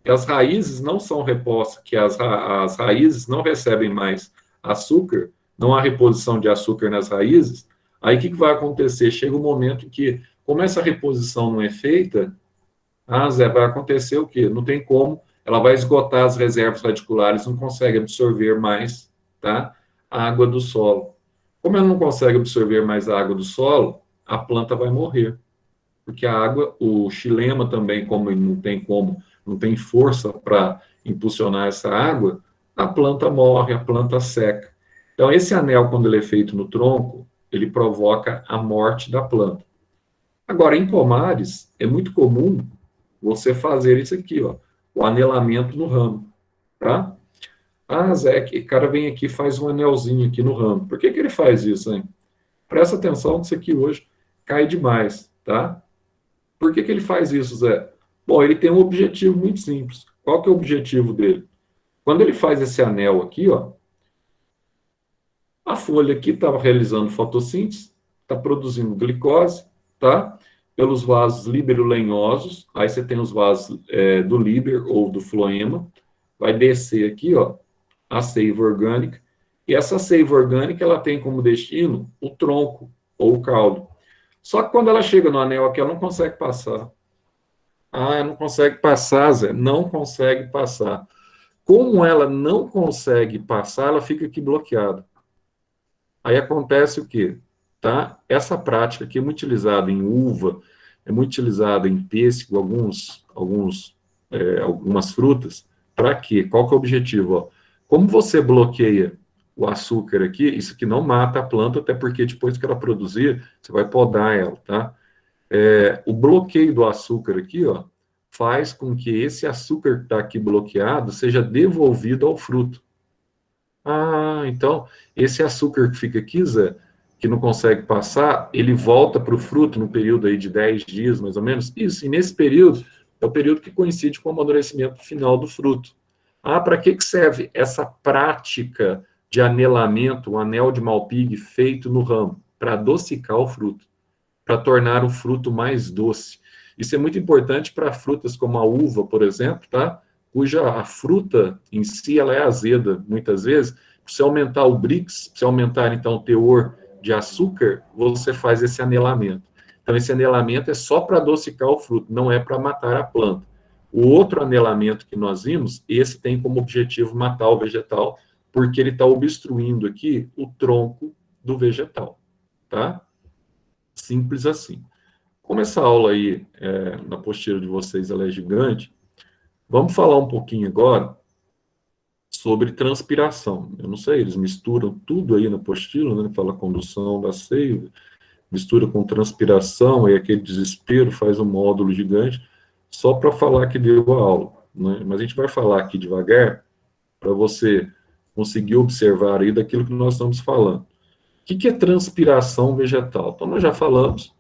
que as raízes não são repostas, que as raízes não recebem mais açúcar, não há reposição de açúcar nas raízes. Aí o que vai acontecer? Chega um momento que, como essa reposição não é feita, Zé, vai acontecer o quê? Não tem como, ela vai esgotar as reservas radiculares, não consegue absorver mais, tá? A água do solo. Como ela não consegue absorver mais a água do solo, a planta vai morrer. Porque a água, o xilema também, como ele não tem força para impulsionar essa água, a planta morre, a planta seca. Então, esse anel, quando ele é feito no tronco, ele provoca a morte da planta. Agora, em pomares, é muito comum você fazer isso aqui, ó, o anelamento no ramo, tá? Zé, que cara vem aqui e faz um anelzinho aqui no ramo. Por que ele faz isso, hein? Presta atenção que isso aqui hoje cai demais, tá? Por que ele faz isso, Zé? Bom, ele tem um objetivo muito simples. Qual que é o objetivo dele? Quando ele faz esse anel aqui, ó, a folha aqui está realizando fotossíntese, está produzindo glicose, tá? Pelos vasos líbero-lenhosos, aí você tem os vasos do líber ou do floema, vai descer aqui, ó, a seiva orgânica, e essa seiva orgânica, ela tem como destino o tronco ou o caule. Só que quando ela chega no anel aqui, ela não consegue passar. Não consegue passar, Zé, não consegue passar. Como ela não consegue passar, ela fica aqui bloqueada. Aí acontece o quê? Tá? Essa prática aqui é muito utilizada em uva, é muito utilizada em pêssego, algumas frutas. Para quê? Qual que é o objetivo? Ó? Como você bloqueia o açúcar aqui, isso aqui não mata a planta, até porque depois que ela produzir, você vai podar ela, tá? O bloqueio do açúcar aqui, ó, faz com que esse açúcar que está aqui bloqueado seja devolvido ao fruto. Então, esse açúcar que fica aqui, Zé, que não consegue passar, ele volta para o fruto no período aí de 10 dias, mais ou menos. Isso, e nesse período, é o período que coincide com o amadurecimento final do fruto. Para que serve essa prática de anelamento, o anel de Malpighi feito no ramo? Para adocicar o fruto, para tornar o fruto mais doce. Isso é muito importante para frutas como a uva, por exemplo, tá? Cuja a fruta em si ela é azeda, muitas vezes, se aumentar o Brix, se aumentar, então, o teor de açúcar, você faz esse anelamento. Então, esse anelamento é só para adocicar o fruto, não é para matar a planta. O outro anelamento que nós vimos, esse tem como objetivo matar o vegetal, porque ele está obstruindo aqui o tronco do vegetal, tá? Simples assim. Como essa aula aí, na apostila de vocês, ela é gigante, vamos falar um pouquinho agora sobre transpiração. Eu não sei, eles misturam tudo aí na apostila, né? Fala condução da seiva, mistura com transpiração, e aquele desespero faz um módulo gigante, só para falar que deu a aula, né? Mas a gente vai falar aqui devagar, para você conseguir observar aí daquilo que nós estamos falando. O que é transpiração vegetal? Então, nós já falamos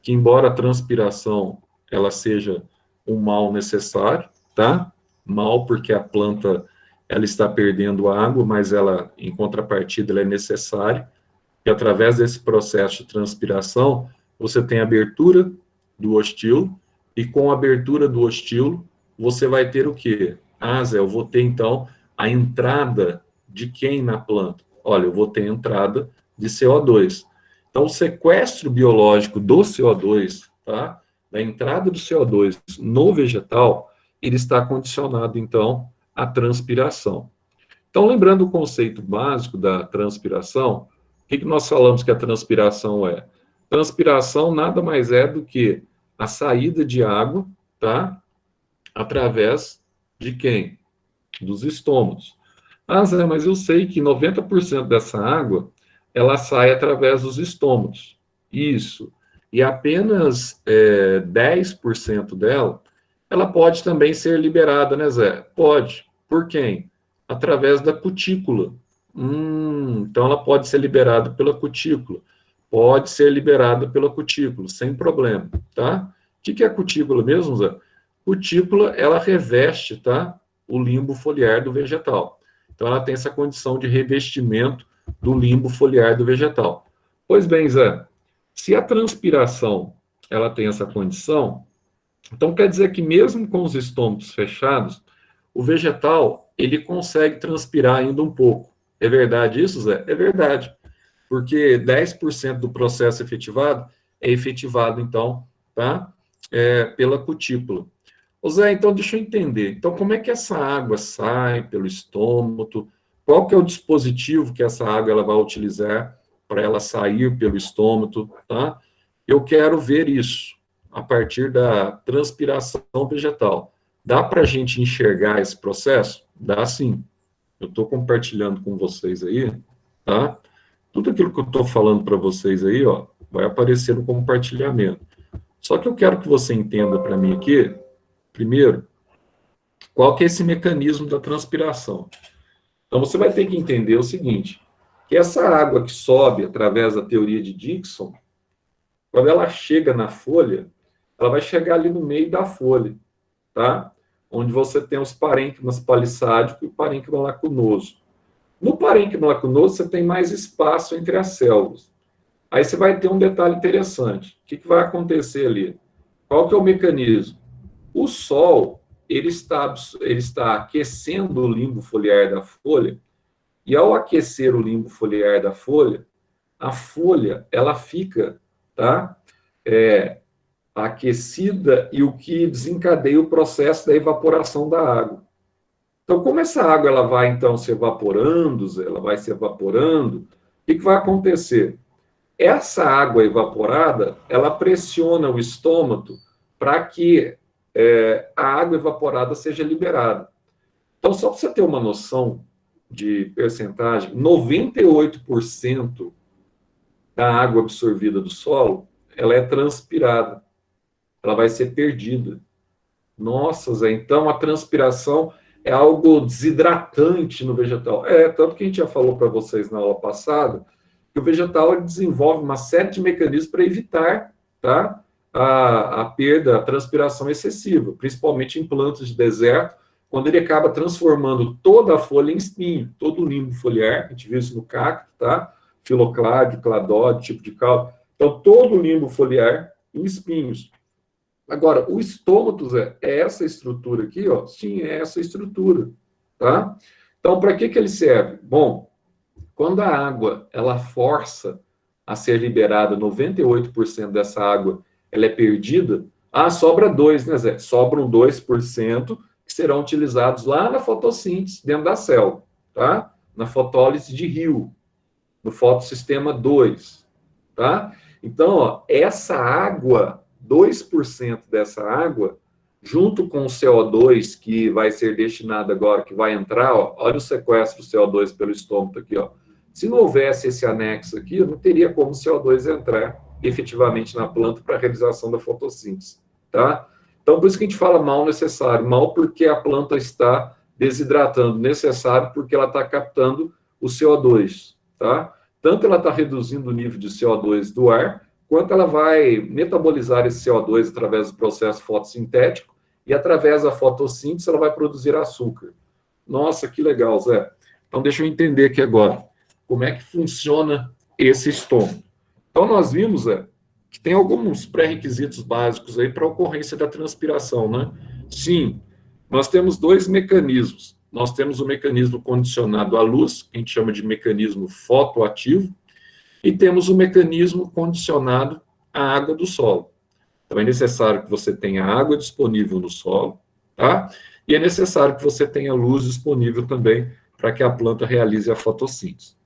que, embora a transpiração ela seja um mal necessário, tá? Mal porque a planta ela está perdendo água, mas ela, em contrapartida, ela é necessária. E através desse processo de transpiração, você tem a abertura do ostilo, e com a abertura do ostilo, você vai ter o quê? Ah, Zé, eu vou ter, então, a entrada de quem na planta? Olha, eu vou ter a entrada de CO2. Então, o sequestro biológico do CO2, tá? Da entrada do CO2 no vegetal, ele está condicionado, então, à transpiração. Então, lembrando o conceito básico da transpiração, o que nós falamos que a transpiração é? Transpiração nada mais é do que a saída de água, tá? Através de quem? Dos estômagos. Ah, Zé, mas eu sei que 90% dessa água, ela sai através dos estômagos. Isso. E apenas 10% dela, ela pode também ser liberada, né, Zé? Pode. Por quem? Através da cutícula. Então ela pode ser liberada pela cutícula. Pode ser liberada pela cutícula, sem problema, tá? O que é a cutícula mesmo, Zé? Cutícula, ela reveste, tá? O limbo foliar do vegetal. Então ela tem essa condição de revestimento do limbo foliar do vegetal. Pois bem, Zé, se a transpiração ela tem essa condição, então quer dizer que mesmo com os estômagos fechados, o vegetal ele consegue transpirar ainda um pouco. É verdade isso, Zé? É verdade. Porque 10% do processo efetivado é efetivado, então, tá? Pela cutícula. Ô Zé, então deixa eu entender. Então, como é que essa água sai pelo estômago? Qual que é o dispositivo que essa água ela vai utilizar para ela sair pelo estômago, tá? Eu quero ver isso a partir da transpiração vegetal. Dá para a gente enxergar esse processo? Dá sim. Eu estou compartilhando com vocês aí, tá? Tudo aquilo que eu estou falando para vocês aí, ó, vai aparecer no compartilhamento. Só que eu quero que você entenda para mim aqui, primeiro, qual que é esse mecanismo da transpiração. Então, você vai ter que entender o seguinte, que essa água que sobe através da teoria de Dickson, quando ela chega na folha, ela vai chegar ali no meio da folha, tá? Onde você tem os parênquimas palissádico e o parênquima lacunoso. No parênquima lacunoso, você tem mais espaço entre as células. Aí você vai ter um detalhe interessante. O que vai acontecer ali? Qual que é o mecanismo? O sol, ele está aquecendo o limbo foliar da folha, e ao aquecer o limbo foliar da folha, a folha, ela fica, tá? Aquecida, e o que desencadeia o processo da evaporação da água. Então, como essa água ela vai, então, se evaporando, ela vai se evaporando, o que vai acontecer? Essa água evaporada, ela pressiona o estômago para que a água evaporada seja liberada. Então, só para você ter uma noção de percentagem, 98% da água absorvida do solo, ela é transpirada. Ela vai ser perdida. Nossa, Zé, então a transpiração é algo desidratante no vegetal. Tanto que a gente já falou para vocês na aula passada, que o vegetal ele desenvolve uma série de mecanismos para evitar, tá, a perda, a transpiração excessiva, principalmente em plantas de deserto, quando ele acaba transformando toda a folha em espinho, todo o limbo foliar, a gente vê isso no cacto, tá? Filocládio, cladódio, tipo de caldo. Então, todo o limbo foliar em espinhos. Agora, o estômago, Zé, é essa estrutura aqui, ó. Sim, é essa estrutura, tá? Então, para que ele serve? Bom, quando a água ela força a ser liberada, 98% dessa água ela é perdida, sobra 2, né, Zé? Sobram 2% que serão utilizados lá na fotossíntese, dentro da célula, tá? Na fotólise de Hill, no fotossistema 2, tá? Então, ó, essa água, 2% dessa água, junto com o CO2 que vai ser destinado agora, que vai entrar, ó, olha o sequestro do CO2 pelo estômago aqui, ó. Se não houvesse esse anexo aqui, não teria como o CO2 entrar efetivamente na planta para a realização da fotossíntese, tá? Então, por isso que a gente fala mal necessário. Mal porque a planta está desidratando, necessário porque ela está captando o CO2, tá? Tanto ela está reduzindo o nível de CO2 do ar, quanto ela vai metabolizar esse CO2 através do processo fotossintético e através da fotossíntese ela vai produzir açúcar. Nossa, que legal, Zé. Então, deixa eu entender aqui agora como é que funciona esse estômago. Então, nós vimos, Zé, que tem alguns pré-requisitos básicos aí para a ocorrência da transpiração, né? Sim, nós temos dois mecanismos. Nós temos o mecanismo condicionado à luz, que a gente chama de mecanismo fotoativo, e temos o mecanismo condicionado à água do solo. Então, é necessário que você tenha água disponível no solo, tá? E é necessário que você tenha luz disponível também para que a planta realize a fotossíntese.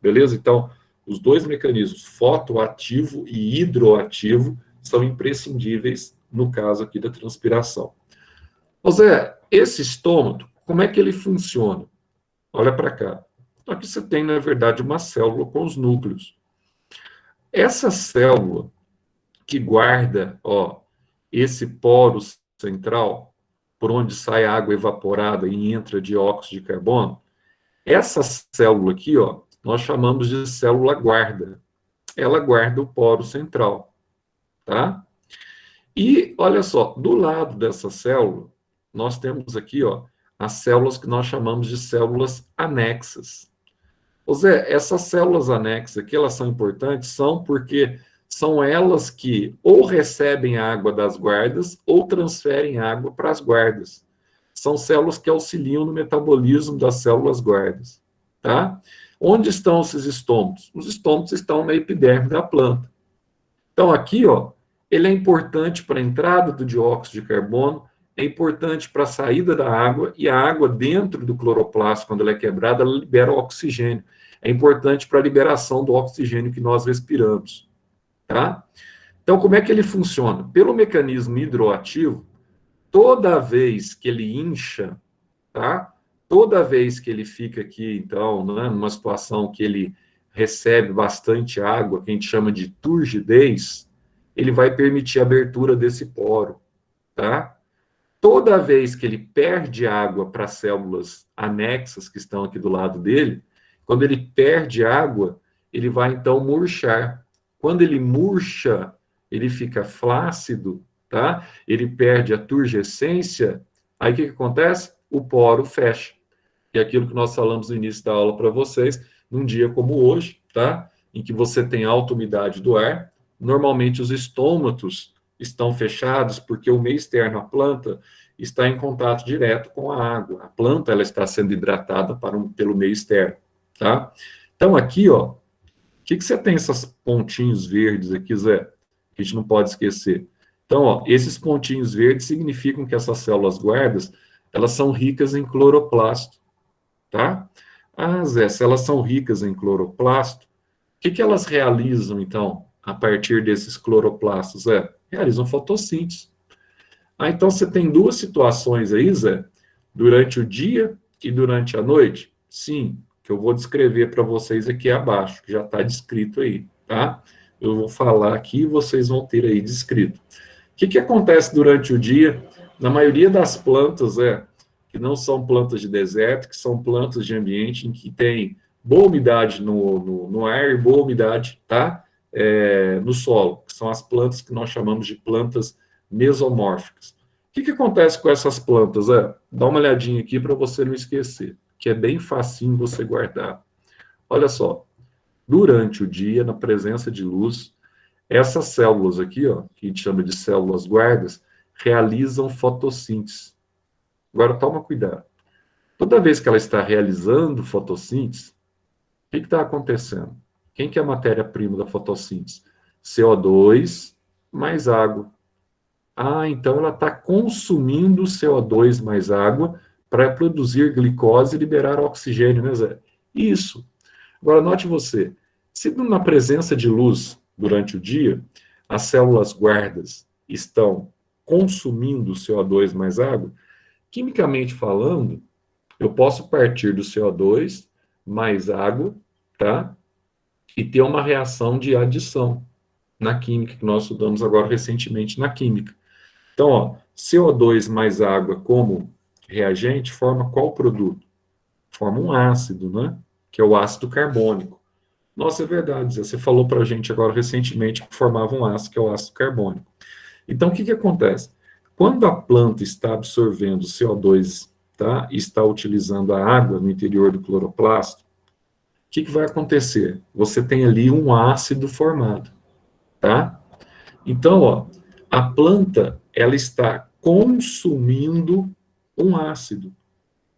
Beleza? Então, os dois mecanismos, fotoativo e hidroativo, são imprescindíveis no caso aqui da transpiração. Ô Zé, esse estômago, como é que ele funciona? Olha para cá. Aqui você tem, na verdade, uma célula com os núcleos. Essa célula que guarda, ó, esse poro central, por onde sai água evaporada e entra dióxido de carbono, essa célula aqui, ó, nós chamamos de célula guarda. Ela guarda o poro central, tá? E, olha só, do lado dessa célula, nós temos aqui, ó, as células que nós chamamos de células anexas. Ô Zé, essas células anexas aqui, elas são importantes? São porque são elas que ou recebem água das guardas ou transferem água para as guardas. São células que auxiliam no metabolismo das células guardas, tá? Onde estão esses estômatos? Os estômatos estão na epiderme da planta. Então, aqui, ó, ele é importante para a entrada do dióxido de carbono, é importante para a saída da água, e a água dentro do cloroplasto, quando ela é quebrada, ela libera o oxigênio. É importante para a liberação do oxigênio que nós respiramos, tá? Então, como é que ele funciona? Pelo mecanismo hidroativo, toda vez que ele incha, tá? Toda vez que ele fica aqui, então, né, numa situação que ele recebe bastante água, que a gente chama de turgidez, ele vai permitir a abertura desse poro, tá? Toda vez que ele perde água para células anexas que estão aqui do lado dele, quando ele perde água, ele vai então murchar. Quando ele murcha, ele fica flácido, tá? Ele perde a turgescência. Aí o que acontece? O poro fecha. E aquilo que nós falamos no início da aula para vocês, num dia como hoje, tá? Em que você tem alta umidade do ar, normalmente os estômatos estão fechados porque o meio externo, a planta, está em contato direto com a água. A planta ela está sendo hidratada pelo meio externo, tá? Então aqui, ó, o que você tem esses pontinhos verdes aqui, Zé? Que a gente não pode esquecer. Então, ó, esses pontinhos verdes significam que essas células guardas, elas são ricas em cloroplasto, tá? Ah, Zé, se elas são ricas em cloroplasto, o que elas realizam, então, a partir desses cloroplastos, Zé? Realizam fotossíntese. Ah, então você tem duas situações aí, Zé, durante o dia e durante a noite? Sim, que eu vou descrever para vocês aqui abaixo, que já está descrito aí, tá? Eu vou falar aqui e vocês vão ter aí descrito. O que acontece durante o dia? Na maioria das plantas, que não são plantas de deserto, que são plantas de ambiente em que tem boa umidade no ar e boa umidade, tá? No solo, que são as plantas que nós chamamos de plantas mesomórficas. O que acontece com essas plantas? Dá uma olhadinha aqui para você não esquecer, que é bem facinho você guardar. Olha só, durante o dia, na presença de luz, essas células aqui, ó, que a gente chama de células guardas, realizam fotossíntese. Agora, toma cuidado. Toda vez que ela está realizando fotossíntese, que está acontecendo? Quem que é a matéria-prima da fotossíntese? CO2 mais água. Ah, então ela está consumindo CO2 mais água para produzir glicose e liberar oxigênio, né, Zé? Isso. Agora, note você, se na presença de luz durante o dia, as células guardas estão consumindo CO2 mais água, quimicamente falando, eu posso partir do CO2 mais água, tá? E ter uma reação de adição na química, que nós estudamos agora recentemente na química. Então, ó, CO2 mais água como reagente forma qual produto? Forma um ácido, né? Que é o ácido carbônico. Nossa, é verdade, Zé. Você falou para a gente agora recentemente que formava um ácido, que é o ácido carbônico. Então, o que acontece? Quando a planta está absorvendo CO2, tá, e está utilizando a água no interior do cloroplasto, o que vai acontecer? Você tem ali um ácido formado, tá? Então, ó, a planta, ela está consumindo um ácido.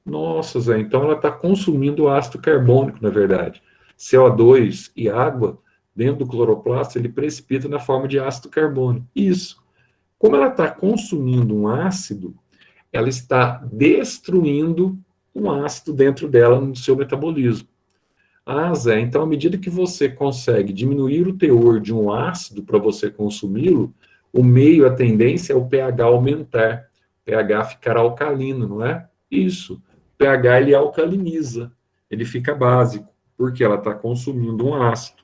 Nossa, Zé, então ela está consumindo ácido carbônico, na verdade. CO2 e água, dentro do cloroplasto, ele precipita na forma de ácido carbônico. Isso. Como ela está consumindo um ácido, ela está destruindo um ácido dentro dela no seu metabolismo. Ah, Zé, então à medida que você consegue diminuir o teor de um ácido para você consumi-lo, o meio, a tendência é o pH aumentar. O pH ficar alcalino, não é? Isso. O pH ele alcaliniza, ele fica básico, porque ela está consumindo um ácido.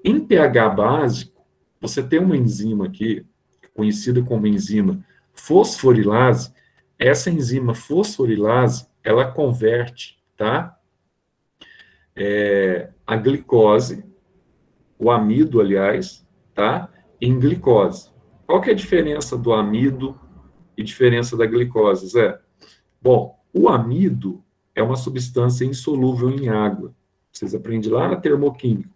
Em pH básico, você tem uma enzima aqui, conhecida como enzima fosforilase. Essa enzima fosforilase, ela converte, tá? A glicose, o amido, aliás, tá? Em glicose. Qual que é a diferença do amido e diferença da glicose, Zé? Bom, o amido é uma substância insolúvel em água. Vocês aprendem lá na termoquímica.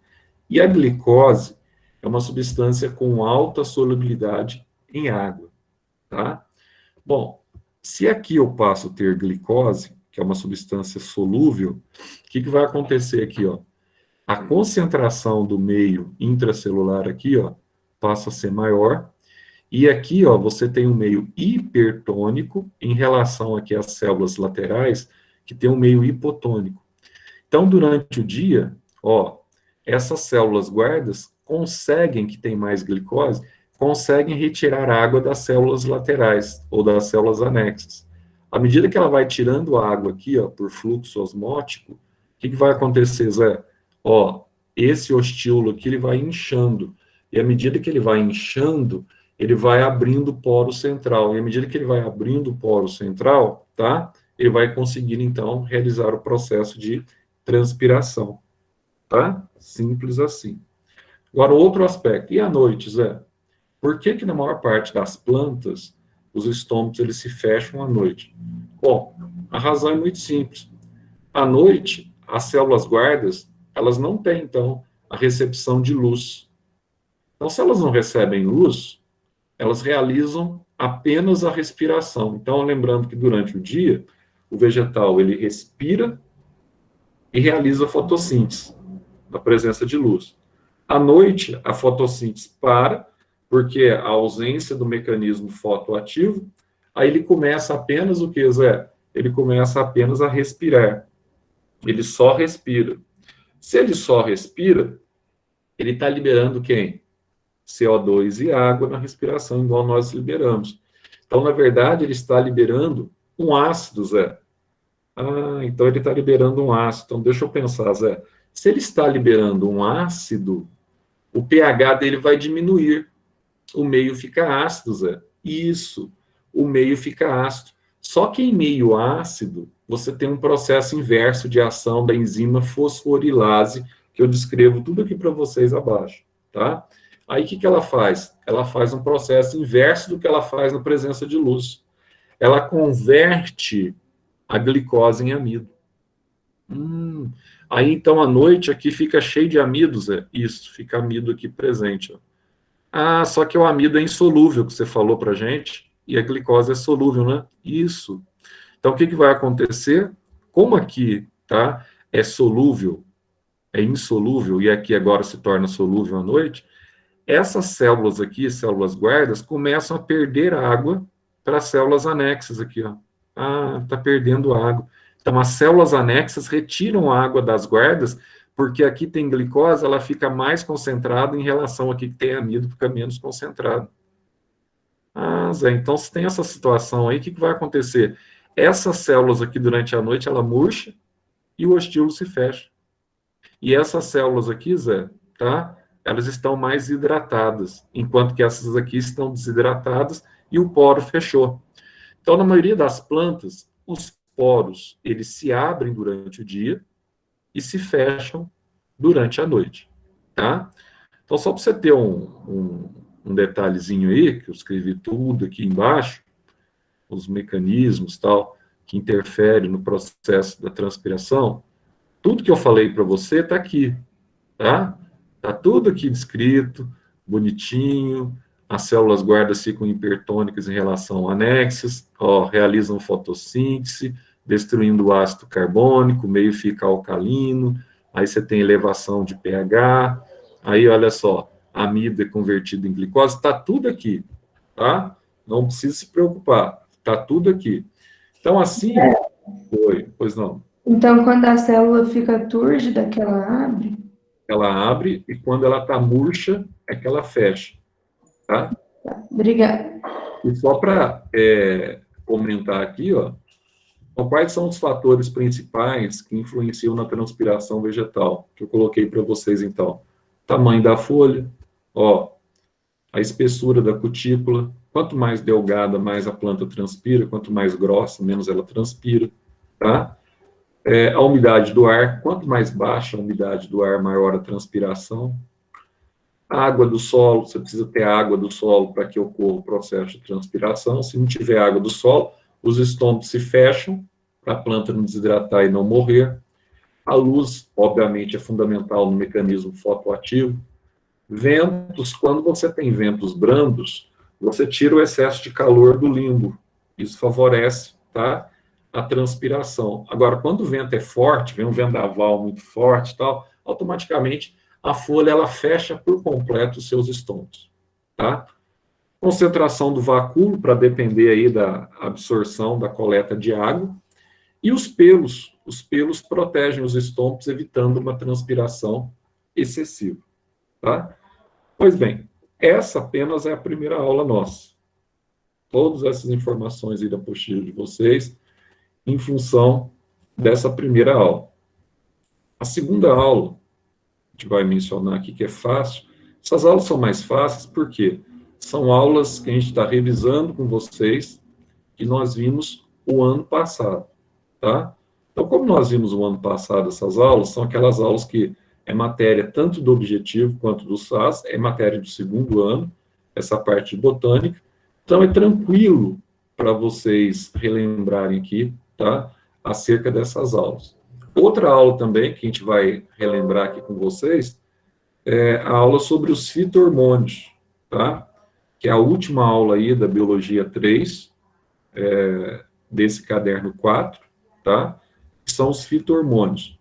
E a glicose é uma substância com alta solubilidade em água, tá? Bom, se aqui eu passo a ter glicose, que é uma substância solúvel, o que vai acontecer aqui, ó? A concentração do meio intracelular aqui, ó, passa a ser maior. E aqui, ó, você tem um meio hipertônico em relação aqui às células laterais, que tem um meio hipotônico. Então, durante o dia, ó, essas células guardas conseguem, que tem mais glicose, conseguem retirar água das células laterais ou das células anexas. À medida que ela vai tirando a água aqui, ó, por fluxo osmótico, o que vai acontecer, Zé? Ó, esse ostíolo aqui, ele vai inchando. E à medida que ele vai inchando, ele vai abrindo o poro central. E à medida que ele vai abrindo o poro central, tá? Ele vai conseguir, então, realizar o processo de transpiração, tá? Simples assim. Agora, outro aspecto. E à noite, Zé? Por que na maior parte das plantas, os estômagos, eles se fecham à noite? Bom, a razão é muito simples. À noite, as células guardas, elas não têm, então, a recepção de luz. Então, se elas não recebem luz, elas realizam apenas a respiração. Então, lembrando que durante o dia, o vegetal, ele respira e realiza a fotossíntese, na presença de luz. À noite, a fotossíntese para, porque a ausência do mecanismo fotoativo, aí ele começa apenas o que, Zé? Ele começa apenas a respirar. Ele só respira. Se ele só respira, ele está liberando quem? CO2 e água na respiração, igual nós liberamos. Então, na verdade, ele está liberando um ácido, Zé. Ah, então ele está liberando um ácido. Então, deixa eu pensar, Zé. Se ele está liberando um ácido, o pH dele vai diminuir. O meio fica ácido, Zé. Isso. O meio fica ácido. Só que em meio ácido, você tem um processo inverso de ação da enzima fosforilase, que eu descrevo tudo aqui para vocês abaixo, tá? Aí o que ela faz? Ela faz um processo inverso do que ela faz na presença de luz. Ela converte a glicose em amido. Aí então à noite aqui fica cheio de amidos, isso, fica amido aqui presente. Ó. Ah, só que o amido é insolúvel, que você falou para gente, e a glicose é solúvel, né? Isso. Então o que vai acontecer? Como aqui, tá? É solúvel é insolúvel e aqui agora se torna solúvel à noite, essas células aqui, células guardas, começam a perder água para as células anexas aqui, ó. Ah, está perdendo água. Então, as células anexas retiram a água das guardas, porque aqui tem glicose, ela fica mais concentrada em relação aqui que tem amido, fica menos concentrado. Ah, Zé, então se tem essa situação aí, o que vai acontecer? Essas células aqui durante a noite, ela murcha e o estímulo se fecha. E essas células aqui, Zé, tá? Elas estão mais hidratadas, enquanto que essas aqui estão desidratadas e o poro fechou. Então, na maioria das plantas, os poros, eles se abrem durante o dia e se fecham durante a noite, tá? Então, só para você ter um detalhezinho aí, que eu escrevi tudo aqui embaixo, os mecanismos, tal, que interferem no processo da transpiração, tudo que eu falei para você está aqui, tá? Está tudo aqui descrito, bonitinho, as células guardas ficam hipertônicas em relação a anexas, ó, realizam fotossíntese, destruindo o ácido carbônico, o meio fica alcalino, aí você tem elevação de pH, aí olha só, amido é convertido em glicose, está tudo aqui, tá? Não precisa se preocupar, está tudo aqui. Então, assim, pois não. Então, quando a célula fica túrgida, que ela abre? Ela abre e quando ela está murcha, é que ela fecha, tá? Tá, obrigada. E só para comentar aqui, ó, então, quais são os fatores principais que influenciam na transpiração vegetal? Que eu coloquei para vocês, então. Tamanho da folha, ó, a espessura da cutícula. Quanto mais delgada, mais a planta transpira. Quanto mais grossa, menos ela transpira, tá? A umidade do ar. Quanto mais baixa a umidade do ar, maior a transpiração. A água do solo, você precisa ter água do solo para que ocorra o processo de transpiração. Se não tiver água do solo, os estômagos se fecham para a planta não desidratar e não morrer. A luz, obviamente, é fundamental no mecanismo fotoativo. Ventos, quando você tem ventos brandos, você tira o excesso de calor do limbo. Isso favorece, tá, a transpiração. Agora, quando o vento é forte, vem um vendaval muito forte e tal, automaticamente a folha ela fecha por completo os seus estômagos, tá? Concentração do vacúolo, para depender aí da absorção, da coleta de água, e os pelos protegem os estômagos, evitando uma transpiração excessiva, tá? Pois bem, essa apenas é a primeira aula nossa. Todas essas informações aí da apostila de vocês, em função dessa primeira aula. A segunda aula, a gente vai mencionar aqui que é fácil. Essas aulas são mais fáceis porque são aulas que a gente está revisando com vocês, que nós vimos o ano passado, tá? Então, como nós vimos o ano passado essas aulas, são aquelas aulas que é matéria tanto do objetivo quanto do SAS, é matéria do segundo ano, essa parte de botânica. Então, é tranquilo para vocês relembrarem aqui, tá? Acerca dessas aulas. Outra aula também, que a gente vai relembrar aqui com vocês, é a aula sobre os fito-hormônios, tá? Que é a última aula aí da Biologia 3, desse caderno 4, tá? Que são os fito-hormônios.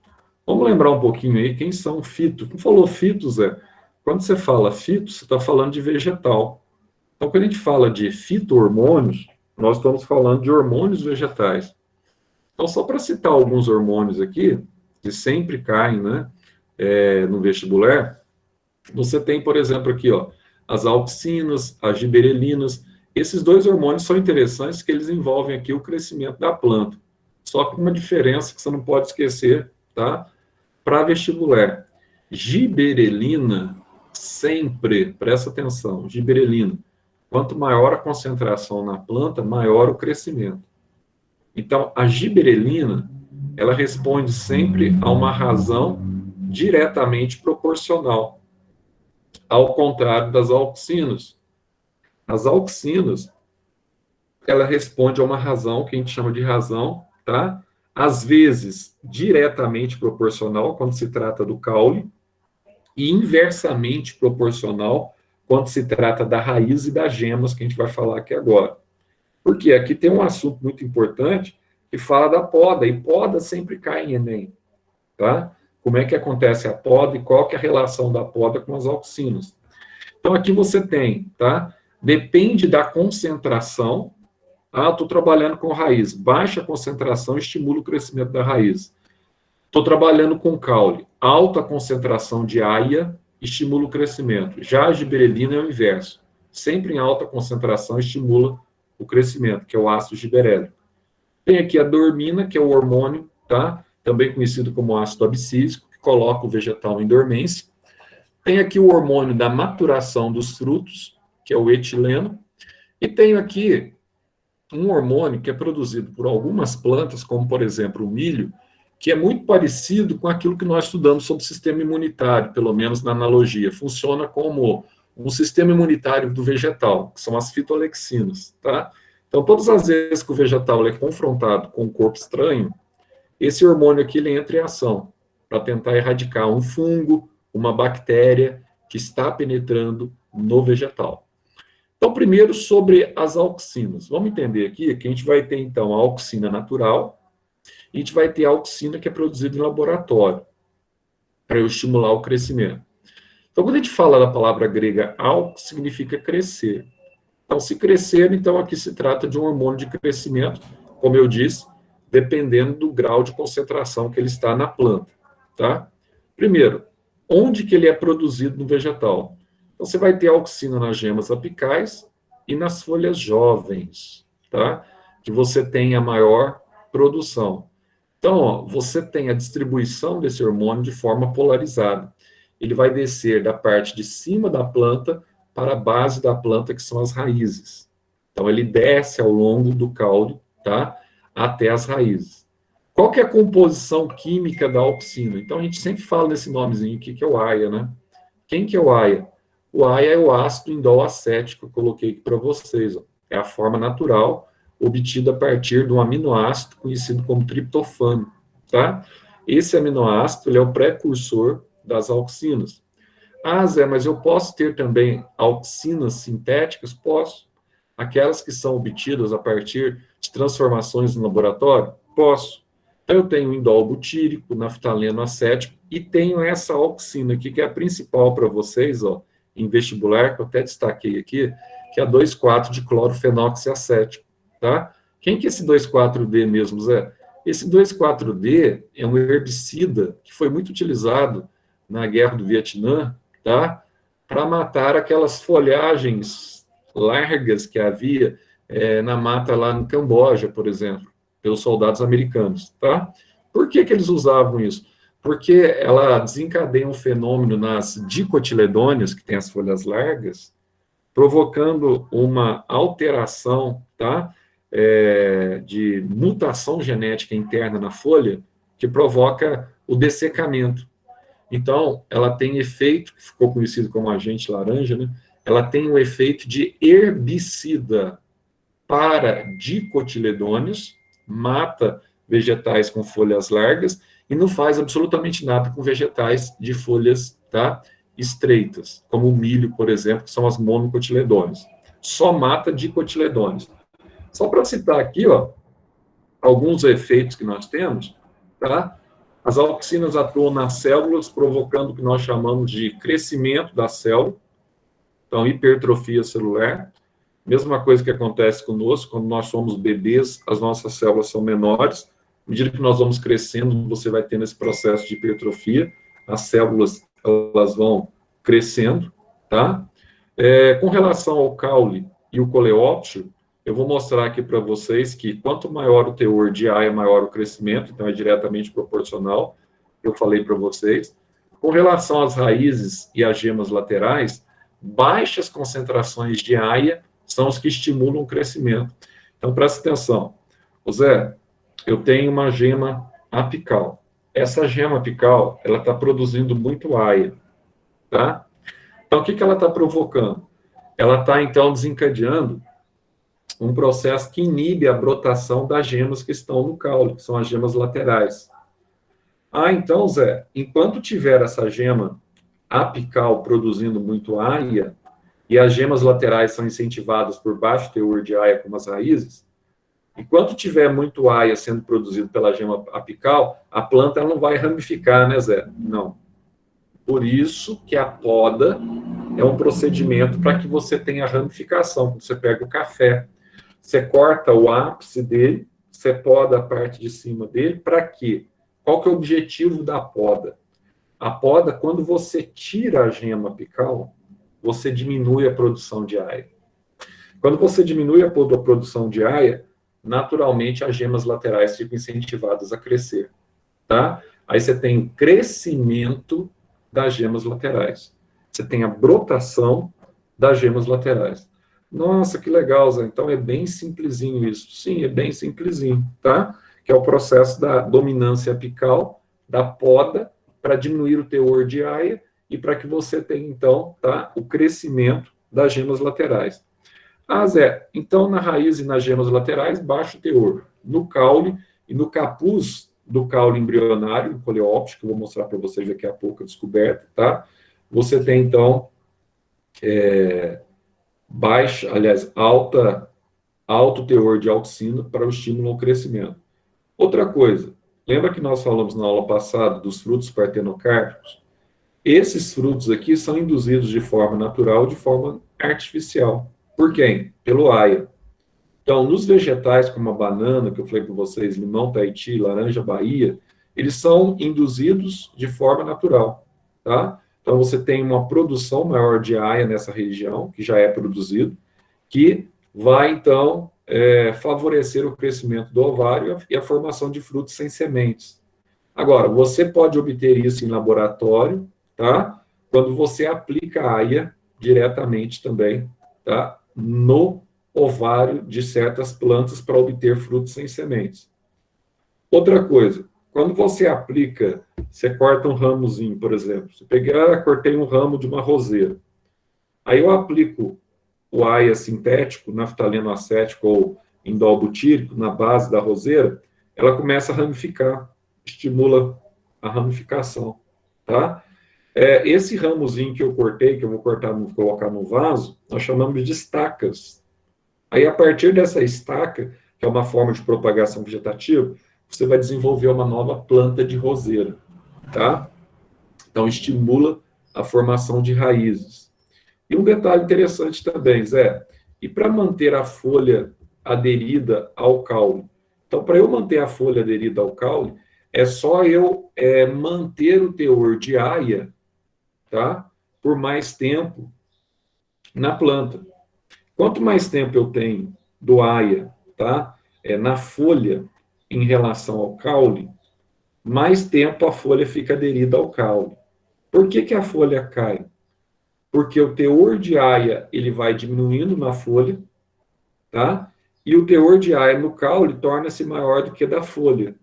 Vamos lembrar um pouquinho aí quem são fito. Quem falou fito, Zé? Quando você fala fito, você está falando de vegetal. Então, quando a gente fala de fito-hormônios, nós estamos falando de hormônios vegetais. Então, só para citar alguns hormônios aqui, que sempre caem, né, no vestibular, você tem, por exemplo, aqui, ó, as auxinas, as giberelinas. Esses dois hormônios são interessantes, que eles envolvem aqui o crescimento da planta. Só com uma diferença que você não pode esquecer, tá? Para vestibular, giberelina sempre, presta atenção, giberelina, quanto maior a concentração na planta, maior o crescimento. Então, a giberelina, ela responde sempre a uma razão diretamente proporcional, ao contrário das auxinas. As auxinas, ela responde a uma razão que a gente chama de razão, tá? Às vezes, diretamente proporcional, quando se trata do caule, e inversamente proporcional, quando se trata da raiz e das gemas, que a gente vai falar aqui agora. Porque aqui tem um assunto muito importante, que fala da poda, e poda sempre cai em Enem, tá? como é que acontece a poda e qual que é a relação da poda com as auxinas. Então, aqui você tem, tá? Depende da concentração. Estou trabalhando com raiz. Baixa concentração estimula o crescimento da raiz. Estou trabalhando com caule. Alta concentração de aia estimula o crescimento. Já a giberelina é o inverso. Sempre em alta concentração estimula o crescimento, que é o ácido giberélico. Tem aqui a dormina, que é o hormônio, tá? Também conhecido como ácido abscísico, que coloca o vegetal em dormência. Tem aqui o hormônio da maturação dos frutos, que é o etileno. E tenho aqui um hormônio que é produzido por algumas plantas, como, por exemplo, o milho, que é muito parecido com aquilo que nós estudamos sobre o sistema imunitário, pelo menos na analogia. Funciona como um sistema imunitário do vegetal, que são as fitoalexinas, tá? Então, todas as vezes que o vegetal é confrontado com um corpo estranho, esse hormônio aqui ele entra em ação para tentar erradicar um fungo, uma bactéria que está penetrando no vegetal. Então, primeiro, sobre as auxinas. Vamos entender aqui que a gente vai ter, então, a auxina natural e a gente vai ter a auxina que é produzida em laboratório para eu estimular o crescimento. Então, quando a gente fala da palavra grega aux, significa crescer. Então, se crescer, então aqui se trata de um hormônio de crescimento, como eu disse, dependendo do grau de concentração que ele está na planta, tá? Primeiro, onde que ele é produzido no vegetal? Então, você vai ter auxina nas gemas apicais e nas folhas jovens, tá? Que você tem a maior produção. Então, ó, você tem a distribuição desse hormônio de forma polarizada. Ele vai descer da parte de cima da planta para a base da planta, que são as raízes. Então, ele desce ao longo do caule, tá? Até as raízes. Qual que é a composição química da auxina? Então, a gente sempre fala nesse nomezinho aqui, que é o AIA, né? Quem que é o AIA? O AIA é o ácido indol acético, que eu coloquei aqui para vocês. Ó. É a forma natural obtida a partir de um aminoácido conhecido como triptofano, tá? Esse aminoácido ele é o precursor das auxinas. Ah, Zé, mas eu posso ter também auxinas sintéticas? Posso. Aquelas que são obtidas a partir de transformações no laboratório? Posso. Então, eu tenho indol butírico, naftaleno acético, e tenho essa auxina aqui, que é a principal para vocês, ó, em vestibular, que eu até destaquei aqui, que é a 2,4 de clorofenóxiacético, tá? Quem que é esse 2,4-D mesmo, Zé? Esse 2,4-D é um herbicida que foi muito utilizado na Guerra do Vietnã, tá? Para matar aquelas folhagens largas que havia na mata lá no Camboja, por exemplo, pelos soldados americanos, tá? Por que que eles usavam isso? Porque ela desencadeia um fenômeno nas dicotiledôneas, que tem as folhas largas, provocando uma alteração, tá? De mutação genética interna na folha, que provoca o dessecamento. Então, ela tem efeito, que ficou conhecido como agente laranja, né? Ela tem o efeito de herbicida para dicotiledôneos, mata vegetais com folhas largas e não faz absolutamente nada com vegetais de folhas, tá, estreitas, como o milho, por exemplo, que são as monocotiledôneos. Só mata dicotiledôneos. Só para citar aqui, ó, alguns efeitos que nós temos, tá? As auxinas atuam nas células, provocando o que nós chamamos de crescimento da célula, então hipertrofia celular. Mesma coisa que acontece conosco, quando nós somos bebês, as nossas células são menores. À medida que nós vamos crescendo, você vai tendo esse processo de hipertrofia, as células elas vão crescendo, tá? Com relação ao caule e o coleóptero, eu vou mostrar aqui para vocês que quanto maior o teor de AIA, maior o crescimento, então é diretamente proporcional, eu falei para vocês. Com relação às raízes e às gemas laterais, baixas concentrações de AIA são os que estimulam o crescimento. Então, presta atenção. Zé, eu tenho uma gema apical. Essa gema apical, ela está produzindo muito AIA, tá? Então, o que ela está provocando? Ela está, então, desencadeando um processo que inibe a brotação das gemas que estão no caule, que são as gemas laterais. Ah, então, Zé, enquanto tiver essa gema apical produzindo muito AIA, e as gemas laterais são incentivadas por baixo teor de AIA como as raízes, Enquanto tiver muito AIA sendo produzido pela gema apical, a planta ela não vai ramificar, né, Zé? Não. Por isso que a poda é um procedimento para que você tenha ramificação. Você pega o café, você corta o ápice dele, você poda a parte de cima dele, para quê? Qual que é o objetivo da poda? A poda, quando você tira a gema apical, você diminui a produção de AIA. Quando você diminui a produção de AIA, naturalmente as gemas laterais ficam incentivadas a crescer, tá? Aí você tem o crescimento das gemas laterais. Você tem a brotação das gemas laterais. Nossa, que legal, Zé. Então é bem simplesinho isso. Sim, é bem simplesinho, tá? Que é o processo da dominância apical, da poda, para diminuir o teor de AIA e para que você tenha, então, tá, o crescimento das gemas laterais. Ah, Zé, então na raiz e nas gemas laterais, baixo teor. No caule e no capuz do caule embrionário, o coleóptico, que eu vou mostrar para vocês daqui a pouco a descoberta, tá? Você tem, então, alto teor de auxina para o estímulo ao crescimento. Outra coisa, lembra que nós falamos na aula passada dos frutos partenocárpicos? Esses frutos aqui são induzidos de forma natural, de forma artificial. Por quem? Pelo AIA. Então, nos vegetais, como a banana, que eu falei para vocês, limão Tahiti, laranja Bahia, eles são induzidos de forma natural, tá? Então, você tem uma produção maior de AIA nessa região, que já é produzido, que vai, então, favorecer o crescimento do ovário e a formação de frutos sem sementes. Agora, você pode obter isso em laboratório, tá? Quando você aplica a AIA diretamente também, tá? No ovário de certas plantas para obter frutos sem sementes. Outra coisa, quando você aplica, você corta um ramozinho, por exemplo, você cortei um ramo de uma roseira, aí eu aplico o AIA sintético, naftaleno acético ou indol-butírico na base da roseira, ela começa a ramificar, estimula a ramificação, tá? Esse ramozinho que eu cortei, que eu vou colocar no vaso, nós chamamos de estacas. Aí, a partir dessa estaca, que é uma forma de propagação vegetativa, você vai desenvolver uma nova planta de roseira, tá? Então, estimula a formação de raízes. E um detalhe interessante também, Zé, e para manter a folha aderida ao caule? Então, para eu manter a folha aderida ao caule, é só eu manter o teor de AIA, tá? Por mais tempo na planta. Quanto mais tempo eu tenho do AIA, tá? Na folha em relação ao caule, mais tempo a folha fica aderida ao caule. Por que a folha cai? Porque o teor de AIA ele vai diminuindo na folha, tá? E o teor de AIA no caule torna-se maior do que da folha.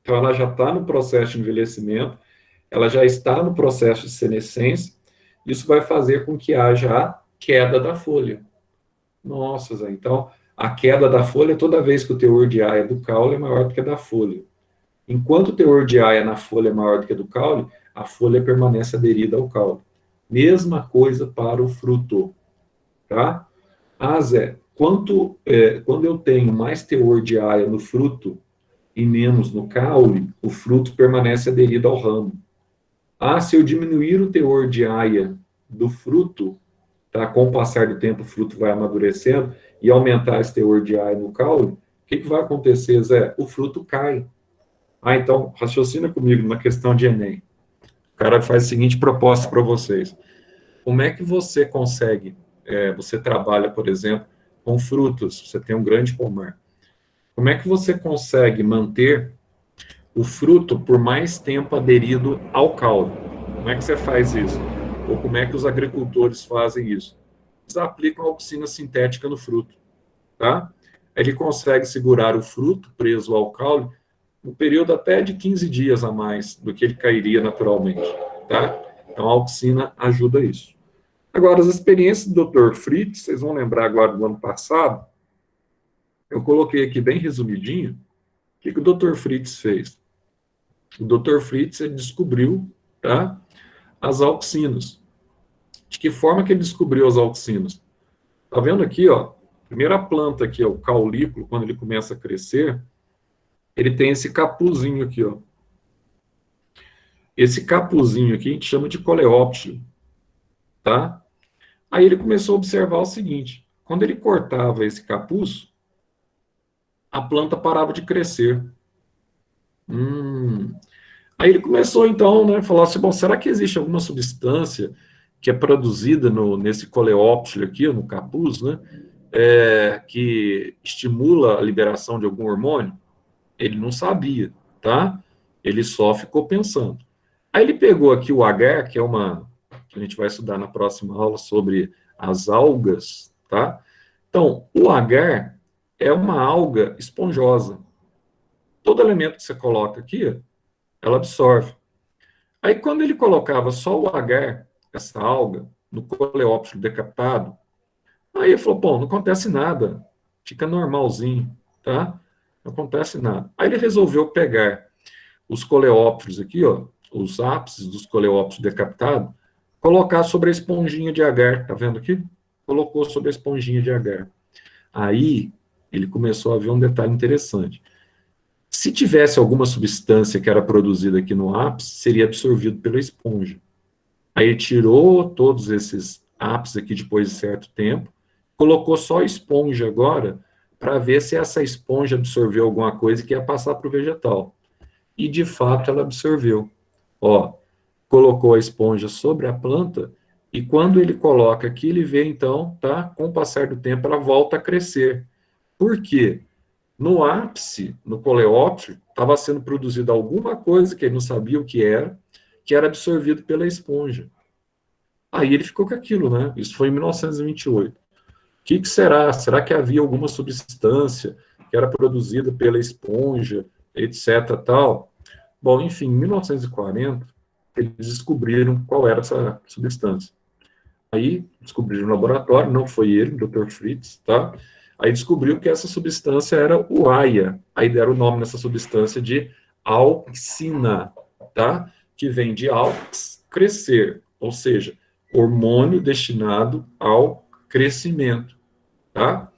Então ela já está no processo de envelhecimento, ela já está no processo de senescência. Isso vai fazer com que haja a queda da folha. Nossa, Zé, então a queda da folha, toda vez que o teor de AIA do caule é maior do que a da folha. Enquanto o teor de AIA na folha é maior do que a do caule, a folha permanece aderida ao caule. Mesma coisa para o fruto, tá? Ah, Zé, quando eu tenho mais teor de AIA no fruto e menos no caule, o fruto permanece aderido ao ramo. Ah, se eu diminuir o teor de AIA do fruto, tá? Com o passar do tempo, o fruto vai amadurecendo e aumentar esse teor de AIA no caule, o que vai acontecer, Zé? O fruto cai. Ah, então, raciocina comigo numa questão de Enem. O cara faz a seguinte proposta para vocês. Como é que você consegue, você trabalha, por exemplo, com frutos, você tem um grande pomar. Como é que você consegue manter o fruto por mais tempo aderido ao caule? Como é que você faz isso? Ou como é que os agricultores fazem isso? Eles aplicam a auxina sintética no fruto, tá? Ele consegue segurar o fruto preso ao caule no período até de 15 dias a mais do que ele cairia naturalmente, tá? Então, a auxina ajuda isso. Agora, as experiências do Dr. Fritz, vocês vão lembrar agora do ano passado, eu coloquei aqui bem resumidinho, o que o Dr. Fritz fez? O Dr. Fritz ele descobriu, tá, as auxinas. De que forma que ele descobriu as auxinas? Tá vendo aqui, ó? Primeira planta aqui, ó, o caulículo, quando ele começa a crescer, ele tem esse capuzinho aqui, ó. Esse capuzinho aqui a gente chama de coleóptilo, tá? Aí ele começou a observar o seguinte: quando ele cortava esse capuz, a planta parava de crescer. Aí ele começou então, né, a falar assim: bom, será que existe alguma substância que é produzida nesse coleóptilo aqui, no capuz, né, que estimula a liberação de algum hormônio? Ele não sabia, tá? Ele só ficou pensando. Aí ele pegou aqui o agar, que é que a gente vai estudar na próxima aula sobre as algas, tá? Então, o agar é uma alga esponjosa. Todo elemento que você coloca aqui, ela absorve. Aí, quando ele colocava só o agar, essa alga, no coleóptilo decapitado, aí ele falou: bom, não acontece nada, fica normalzinho, tá? Não acontece nada. Aí ele resolveu pegar os coleópteros aqui, ó, os ápices dos coleópteros decapitados, colocar sobre a esponjinha de agar, tá vendo aqui? Colocou sobre a esponjinha de agar. Aí ele começou a ver um detalhe interessante. Se tivesse alguma substância que era produzida aqui no ápice, seria absorvido pela esponja. Aí ele tirou todos esses ápices aqui depois de certo tempo, colocou só a esponja agora, para ver se essa esponja absorveu alguma coisa que ia passar para o vegetal. E, de fato, ela absorveu. Ó, colocou a esponja sobre a planta, e quando ele coloca aqui, ele vê, então, tá? Com o passar do tempo, ela volta a crescer. Por quê? No ápice, no coleóptero, estava sendo produzida alguma coisa que ele não sabia o que era absorvido pela esponja. Aí ele ficou com aquilo, né? Isso foi em 1928. O que será? Será que havia alguma substância que era produzida pela esponja, etc, tal? Bom, enfim, em 1940, eles descobriram qual era essa substância. Aí descobriram no laboratório, não foi ele, o Dr. Fritz, tá? Aí descobriu que essa substância era o AIA. Aí deram o nome nessa substância de auxina, tá? Que vem de aux, crescer, ou seja, hormônio destinado ao crescimento, tá?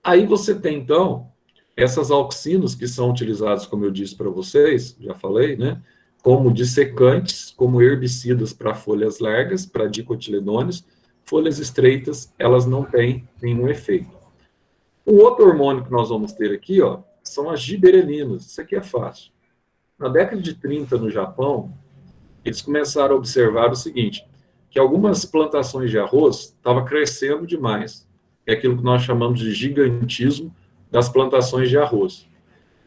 Aí você tem, então, essas auxinas que são utilizadas, como eu disse para vocês, já falei, né? Como dissecantes, como herbicidas para folhas largas, para dicotiledôneos. Folhas estreitas, elas não têm nenhum efeito. O outro hormônio que nós vamos ter aqui, ó, são as giberelinas. Isso aqui é fácil. Na década de 30, no Japão, eles começaram a observar o seguinte, que algumas plantações de arroz estavam crescendo demais. É aquilo que nós chamamos de gigantismo das plantações de arroz.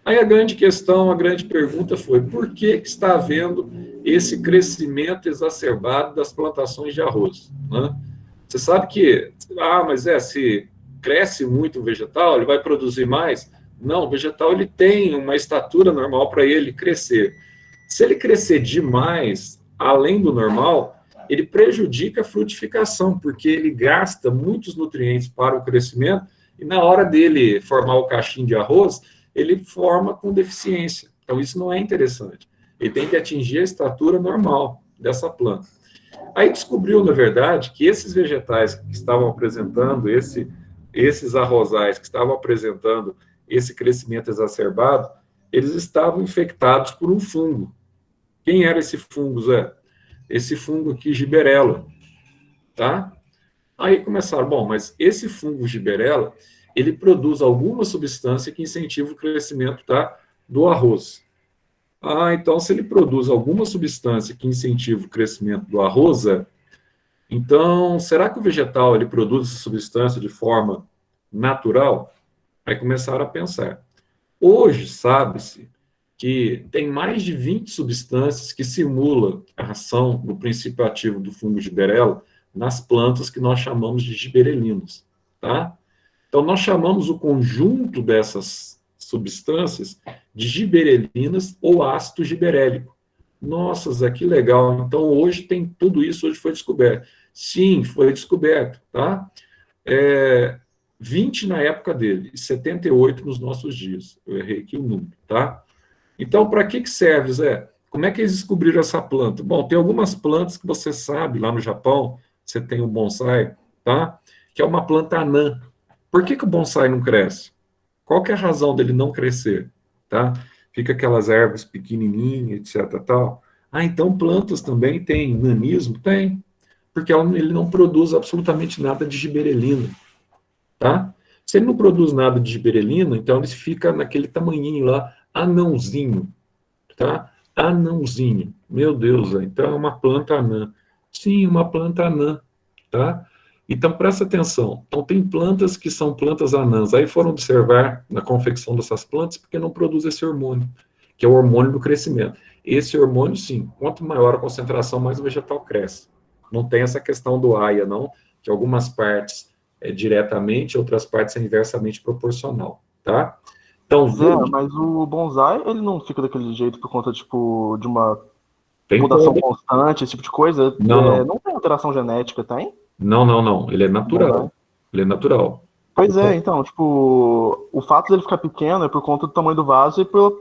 Aí a grande questão, a grande pergunta foi: por que está havendo esse crescimento exacerbado das plantações de arroz? Né? Você sabe que, mas se cresce muito o vegetal, ele vai produzir mais? Não, o vegetal ele tem uma estatura normal para ele crescer. Se ele crescer demais, além do normal, ele prejudica a frutificação, porque ele gasta muitos nutrientes para o crescimento e na hora dele formar o cachinho de arroz, ele forma com deficiência. Então, isso não é interessante. Ele tem que atingir a estatura normal dessa planta. Aí descobriu, na verdade, que esses vegetais que estavam apresentando, esses arrozais que estavam apresentando esse crescimento exacerbado, eles estavam infectados por um fungo. Quem era esse fungo, Zé? Esse fungo aqui, Gibberella, tá? Aí começaram, bom, mas esse fungo Gibberella, ele produz alguma substância que incentiva o crescimento, tá, do arroz. Então se ele produz alguma substância que incentiva o crescimento do arroz, então será que o vegetal ele produz essa substância de forma natural? Aí começaram a pensar. Hoje sabe-se que tem mais de 20 substâncias que simulam a ação do princípio ativo do fungo Gibberella nas plantas que nós chamamos de giberelinas, tá? Então, nós chamamos o conjunto dessas substâncias de giberelinas ou ácido giberélico. Nossa, Zé, que legal. Então, hoje tem tudo isso, hoje foi descoberto. Sim, foi descoberto, tá? 20 na época dele, e 78 nos nossos dias. Eu errei aqui o número, tá? Então, para que serve, Zé? Como é que eles descobriram essa planta? Bom, tem algumas plantas que você sabe, lá no Japão, você tem o bonsai, tá? Que é uma planta anã. Por que que o bonsai não cresce? Qual que é a razão dele não crescer? Tá? Fica aquelas ervas pequenininhas, etc. Tal. Ah, então plantas também têm nanismo? Tem, porque ele não produz absolutamente nada de giberelina, tá? Se ele não produz nada de giberelina, então ele fica naquele tamanhinho lá, anãozinho, tá? Anãozinho. Meu Deus, então é uma planta anã. Sim, uma planta anã, tá? Então presta atenção. Então tem plantas que são plantas anãs. Aí foram observar na confecção dessas plantas porque não produz esse hormônio, que é o hormônio do crescimento. Esse hormônio, sim, quanto maior a concentração, mais o vegetal cresce. Não tem essa questão do AIA, não, que algumas partes é diretamente, outras partes é inversamente proporcional, tá? Então, Zé, mas o bonsai, ele não fica daquele jeito por conta, tipo, de uma tem podação poda. constante, esse tipo de coisa? Não, não. Não tem alteração genética, tem? Não, não, não. Ele é natural. Bonsai? Ele é natural. Pois é, então, tipo, o fato dele ficar pequeno é por conta do tamanho do vaso e pela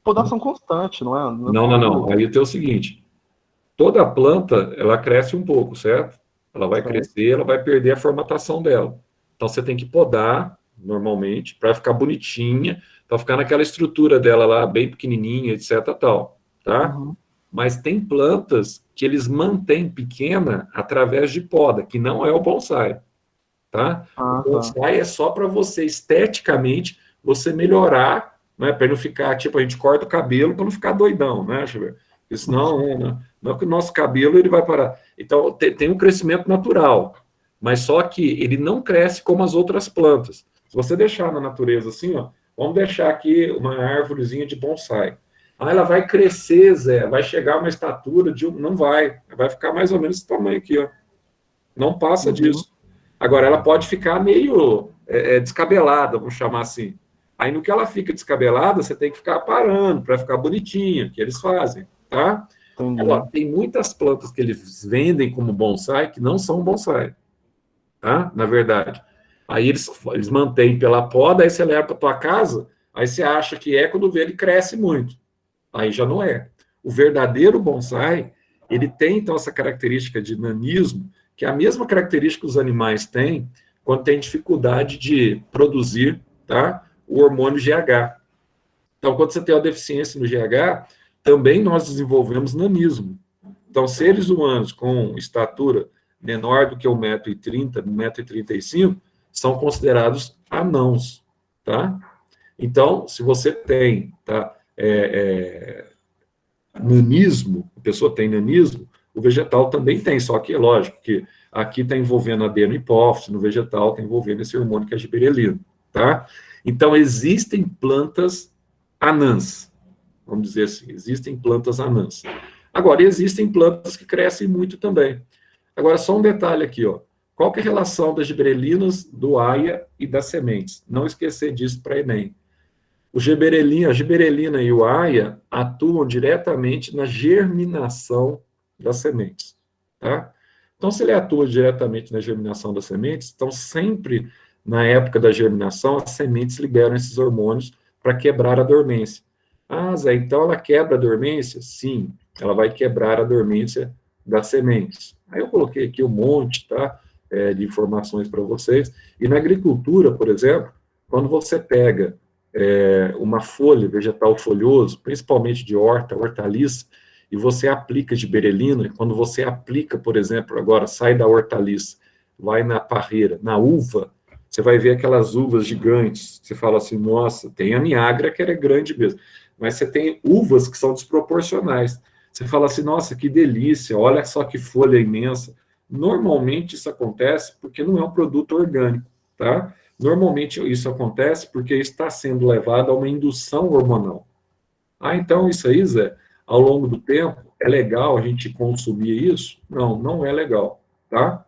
podação constante, não é? Não, não, não. Aí tem o seguinte: toda planta, ela cresce um pouco, certo? Ela vai Certo. crescer, ela vai perder a formatação dela. Então você tem que podar, normalmente, para ficar bonitinha, para ficar naquela estrutura dela lá, bem pequenininha, etc, tal, tá? Uhum. Mas tem plantas que eles mantêm pequena através de poda, que não é o bonsai, tá? Ah, O tá. bonsai é só para você, esteticamente, você melhorar, né? Para não ficar, tipo, a gente corta o cabelo para não ficar doidão, né, Chiber? Porque senão, não é que o nosso cabelo ele vai parar. Então, tem um crescimento natural, mas só que ele não cresce como as outras plantas. Se você deixar na natureza assim, ó, vamos deixar aqui uma árvorezinha de bonsai. Ah, ela vai crescer, Zé, vai chegar a uma estatura de um. Não vai ficar mais ou menos esse tamanho aqui, ó. Não passa Uhum. disso. Agora, ela pode ficar meio descabelada, vamos chamar assim. Aí, no que ela fica descabelada, você tem que ficar parando para ficar bonitinha, que eles fazem, tá? Entendi. Agora, tem muitas plantas que eles vendem como bonsai que não são bonsai, tá? Na verdade. Aí eles mantêm pela poda, aí você leva para tua casa, aí você acha que é, quando vê ele cresce muito. Aí já não é. O verdadeiro bonsai, ele tem, então, essa característica de nanismo, que é a mesma característica que os animais têm quando tem dificuldade de produzir, tá, o hormônio GH. Então, quando você tem uma deficiência no GH, também nós desenvolvemos nanismo. Então, seres humanos com estatura menor do que 1,30 m, 1,35 m, são considerados anãos, tá? Então, se você tem, tá, nanismo, a pessoa tem nanismo, o vegetal também tem, só que é lógico que aqui está envolvendo adeno-hipófise, no vegetal está envolvendo esse hormônio que é a giberelina, tá? Então, existem plantas anãs, vamos dizer assim, existem plantas anãs. Agora, existem plantas que crescem muito também. Agora, só um detalhe aqui, ó. Qual que é a relação das giberelinas, do AIA e das sementes? Não esquecer disso para Enem. A giberelina e o AIA atuam diretamente na germinação das sementes, tá? Então, se ele atua diretamente na germinação das sementes, então sempre na época da germinação, as sementes liberam esses hormônios para quebrar a dormência. Ah, Zé, então ela quebra a dormência? Sim, ela vai quebrar a dormência das sementes. Aí eu coloquei aqui um monte, tá, de informações para vocês. E na agricultura, por exemplo, quando você pega uma folha, vegetal folhoso, principalmente de hortaliça, e você aplica giberelina, quando você aplica, por exemplo, agora sai da hortaliça, vai na parreira, na uva, você vai ver aquelas uvas gigantes, você fala assim, nossa, tem a Niagara que era grande mesmo, mas você tem uvas que são desproporcionais. Você fala assim, nossa, que delícia, olha só que folha imensa. Normalmente isso acontece porque não é um produto orgânico, tá? Normalmente isso acontece porque está sendo levado a uma indução hormonal. Ah, então isso aí, Zé, ao longo do tempo, é legal a gente consumir isso? Não, não é legal, tá?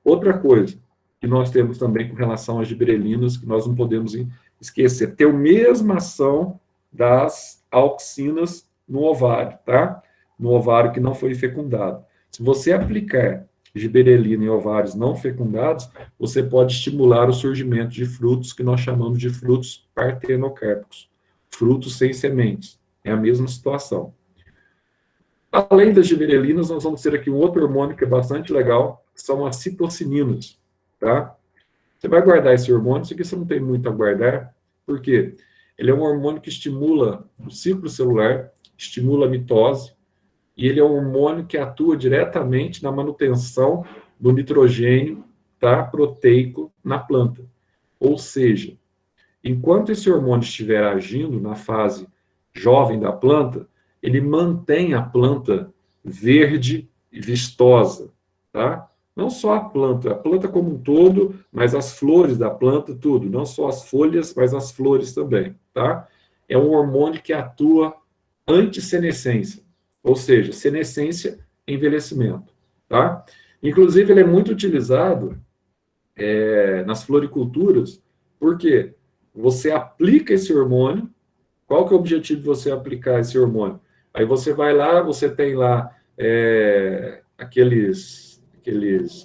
Outra coisa que nós temos também com relação às giberelinas, que nós não podemos esquecer, ter a mesma ação das auxinas no ovário, tá? No ovário que não foi fecundado. Se você aplicar giberelina em ovários não fecundados, você pode estimular o surgimento de frutos que nós chamamos de frutos partenocárpicos, frutos sem sementes. É a mesma situação. Além das giberelinas, nós vamos ter aqui um outro hormônio que é bastante legal, que são as citocininas, tá? Você vai guardar esse hormônio, isso aqui você não tem muito a guardar, por quê? Ele é um hormônio que estimula o ciclo celular, estimula a mitose, e ele é um hormônio que atua diretamente na manutenção do nitrogênio, tá, proteico na planta. Ou seja, enquanto esse hormônio estiver agindo na fase jovem da planta, ele mantém a planta verde e vistosa, tá? Não só a planta como um todo, mas as flores da planta, tudo. Não só as folhas, mas as flores também, tá? É um hormônio que atua anti-senescência, ou seja, senescência, envelhecimento, tá? Inclusive, ele é muito utilizado nas floriculturas, porque você aplica esse hormônio. Qual que é o objetivo de você aplicar esse hormônio? Aí você vai lá, você tem lá aqueles,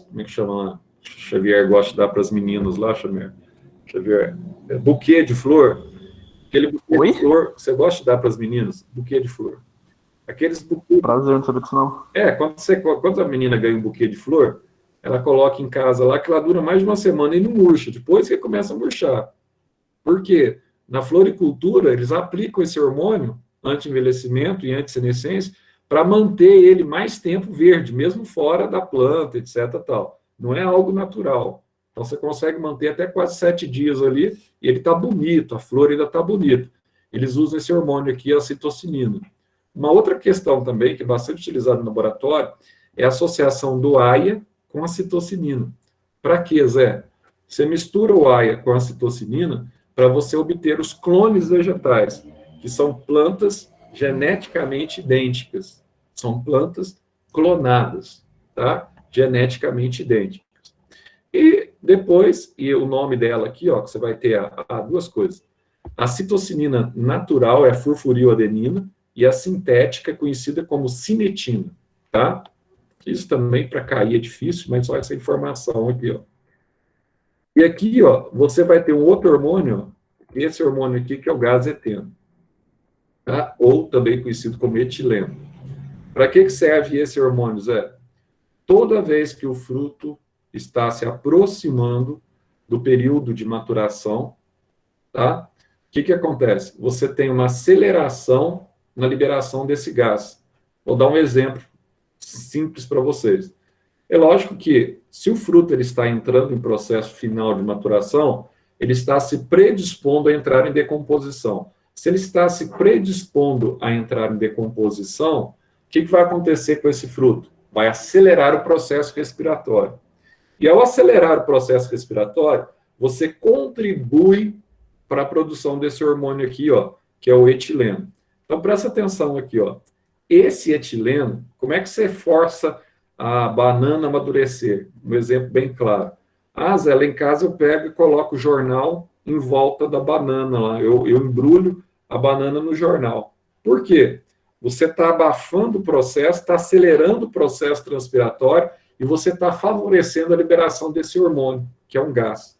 como é que chama lá? Xavier gosta de dar para as meninas lá, Xavier, buquê de flor. Aquele buquê de flor, você gosta de dar para as meninas? Buquê de flor. Aqueles buquê... Prazer, não sabia disso não. Quando a menina ganha um buquê de flor, ela coloca em casa lá, que ela dura mais de uma semana e não murcha. Depois que começa a murchar. Por quê? Na floricultura, eles aplicam esse hormônio anti-envelhecimento e anti-senescência para manter ele mais tempo verde, mesmo fora da planta, etc. Tal. Não é algo natural. Então, você consegue manter até quase 7 dias ali e ele está bonito, a flor ainda está bonita. Eles usam esse hormônio aqui, a citocinina. Uma outra questão também, que é bastante utilizada no laboratório, é a associação do AIA com a citocinina. Para quê, Zé? Você mistura o AIA com a citocinina para você obter os clones vegetais, que são plantas geneticamente idênticas. São plantas clonadas, tá? Geneticamente idênticas. E depois, e o nome dela aqui, ó, que você vai ter duas coisas. A citocinina natural é a furfurilaadenina e a sintética é conhecida como cinetina, tá? Isso também para cair é difícil, mas só essa informação aqui, ó. E aqui, ó, você vai ter um outro hormônio, ó, esse hormônio aqui, que é o gazeteno, tá? Ou também conhecido como etileno. Para que serve esse hormônio, Zé? Toda vez que o fruto está se aproximando do período de maturação, tá? O que acontece? Você tem uma aceleração na liberação desse gás. Vou dar um exemplo simples para vocês. É lógico que, se o fruto ele está entrando em processo final de maturação, ele está se predispondo a entrar em decomposição. Se ele está se predispondo a entrar em decomposição, o que vai acontecer com esse fruto? Vai acelerar o processo respiratório. E ao acelerar o processo respiratório, você contribui para a produção desse hormônio aqui, ó, que é o etileno. Então, presta atenção aqui, ó. Esse etileno, como é que você força a banana amadurecer? Um exemplo bem claro. Zé, lá em casa eu pego e coloco o jornal em volta da banana lá. Eu embrulho a banana no jornal. Por quê? Você está abafando o processo, está acelerando o processo transpiratório e você está favorecendo a liberação desse hormônio, que é um gás.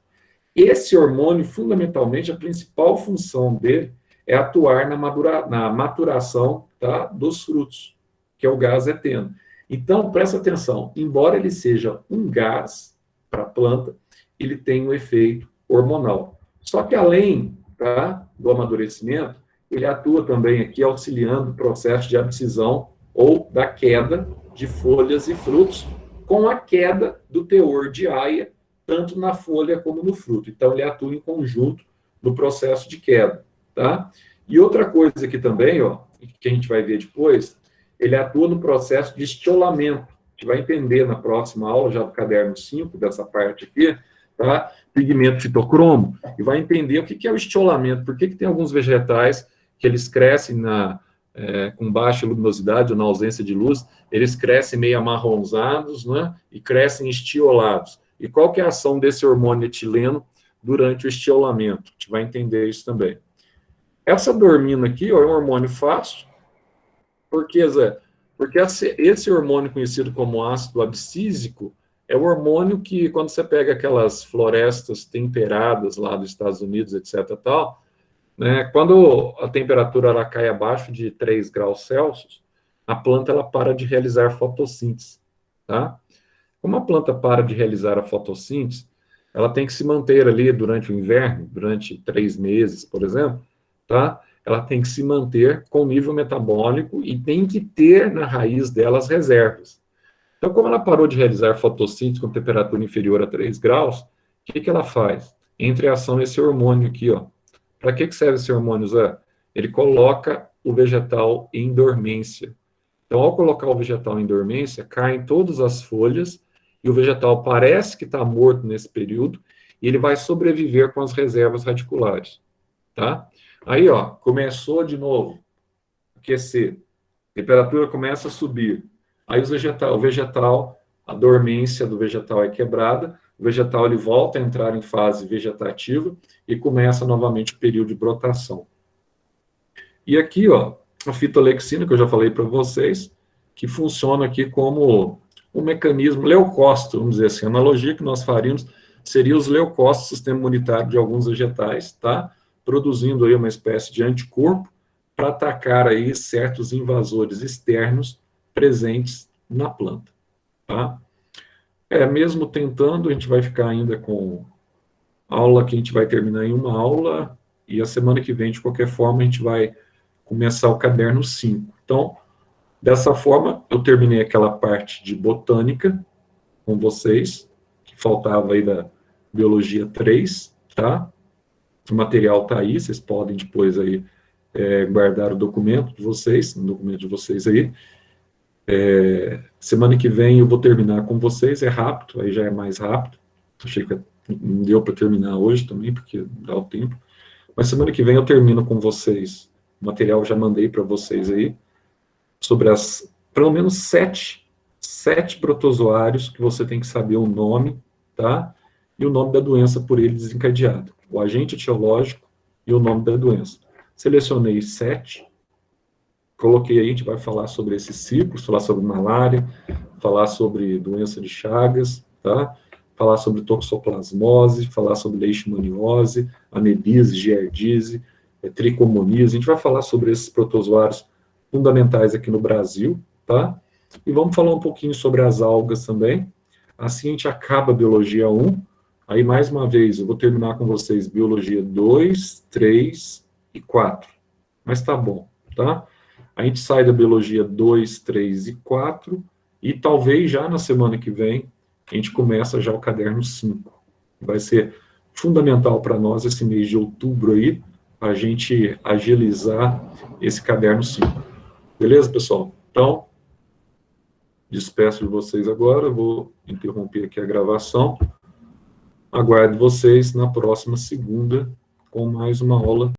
Esse hormônio, fundamentalmente, a principal função dele é atuar na maturação, tá, dos frutos, que é o gás eteno. Então, presta atenção, embora ele seja um gás para a planta, ele tem um efeito hormonal. Só que além, tá, do amadurecimento, ele atua também aqui auxiliando o processo de abscisão ou da queda de folhas e frutos, com a queda do teor de AIA, tanto na folha como no fruto. Então, ele atua em conjunto no processo de queda, tá? E outra coisa aqui também, ó, que a gente vai ver depois, ele atua no processo de estiolamento. A gente vai entender na próxima aula, já do caderno 5, dessa parte aqui, tá? Pigmento fitocromo, e vai entender o que é o estiolamento, por que tem alguns vegetais que eles crescem com baixa luminosidade ou na ausência de luz, eles crescem meio amarronzados, né? E crescem estiolados. E qual que é a ação desse hormônio etileno durante o estiolamento? A gente vai entender isso também. Essa dormina aqui, ó, é um hormônio fácil. Por quê, Zé? Porque esse hormônio conhecido como ácido abscísico é o hormônio que, quando você pega aquelas florestas temperadas lá dos Estados Unidos, etc. tal, né, quando a temperatura ela cai abaixo de 3 graus Celsius, a planta ela para de realizar fotossíntese, tá? Como a planta para de realizar a fotossíntese, ela tem que se manter ali durante o inverno, durante 3 meses, por exemplo, tá? Ela tem que se manter com nível metabólico e tem que ter na raiz dela as reservas. Então, como ela parou de realizar fotossíntese com temperatura inferior a 3 graus, o que ela faz? Entra em ação esse hormônio aqui, ó. Para que serve esse hormônio, Zé? Ele coloca o vegetal em dormência. Então, ao colocar o vegetal em dormência, caem todas as folhas e o vegetal parece que está morto nesse período e ele vai sobreviver com as reservas radiculares, tá? Aí, ó, começou de novo a aquecer, a temperatura começa a subir. Aí o vegetal, a dormência do vegetal é quebrada, o vegetal ele volta a entrar em fase vegetativa e começa novamente o período de brotação. E aqui, ó, a fitolexina, que eu já falei para vocês, que funciona aqui como um mecanismo leucócito, vamos dizer assim, a analogia que nós faríamos seria os leucócitos do sistema imunitário de alguns vegetais, tá? Produzindo aí uma espécie de anticorpo para atacar aí certos invasores externos presentes na planta, tá? Mesmo tentando, a gente vai ficar ainda com aula que a gente vai terminar em uma aula, e a semana que vem, de qualquer forma, a gente vai começar o caderno 5. Então, dessa forma, eu terminei aquela parte de botânica com vocês, que faltava aí da biologia 3, tá? O material tá aí, vocês podem depois aí guardar o documento de vocês, o documento de vocês aí. Semana que vem eu vou terminar com vocês, é rápido, aí já é mais rápido. Achei que não deu para terminar hoje também, porque dá o tempo. Mas semana que vem eu termino com vocês. O material eu já mandei para vocês aí, sobre pelo menos 7 protozoários que você tem que saber o nome, tá? E o nome da doença por ele desencadeado. O agente etiológico e o nome da doença. Selecionei 7. Coloquei aí, a gente vai falar sobre esses ciclos, falar sobre malária, falar sobre doença de Chagas, tá? Falar sobre toxoplasmose, falar sobre leishmaniose, amebise, giardise, tricomoníase. A gente vai falar sobre esses protozoários fundamentais aqui no Brasil, tá? E vamos falar um pouquinho sobre as algas também. Assim a gente acaba a biologia 1. Aí, mais uma vez, eu vou terminar com vocês biologia 2, 3 e 4. Mas tá bom, tá? A gente sai da biologia 2, 3 e 4, e talvez já na semana que vem a gente começa já o caderno 5. Vai ser fundamental para nós esse mês de outubro aí, a gente agilizar esse caderno 5. Beleza, pessoal? Então, despeço de vocês agora, vou interromper aqui a gravação. Aguardo vocês na próxima segunda com mais uma aula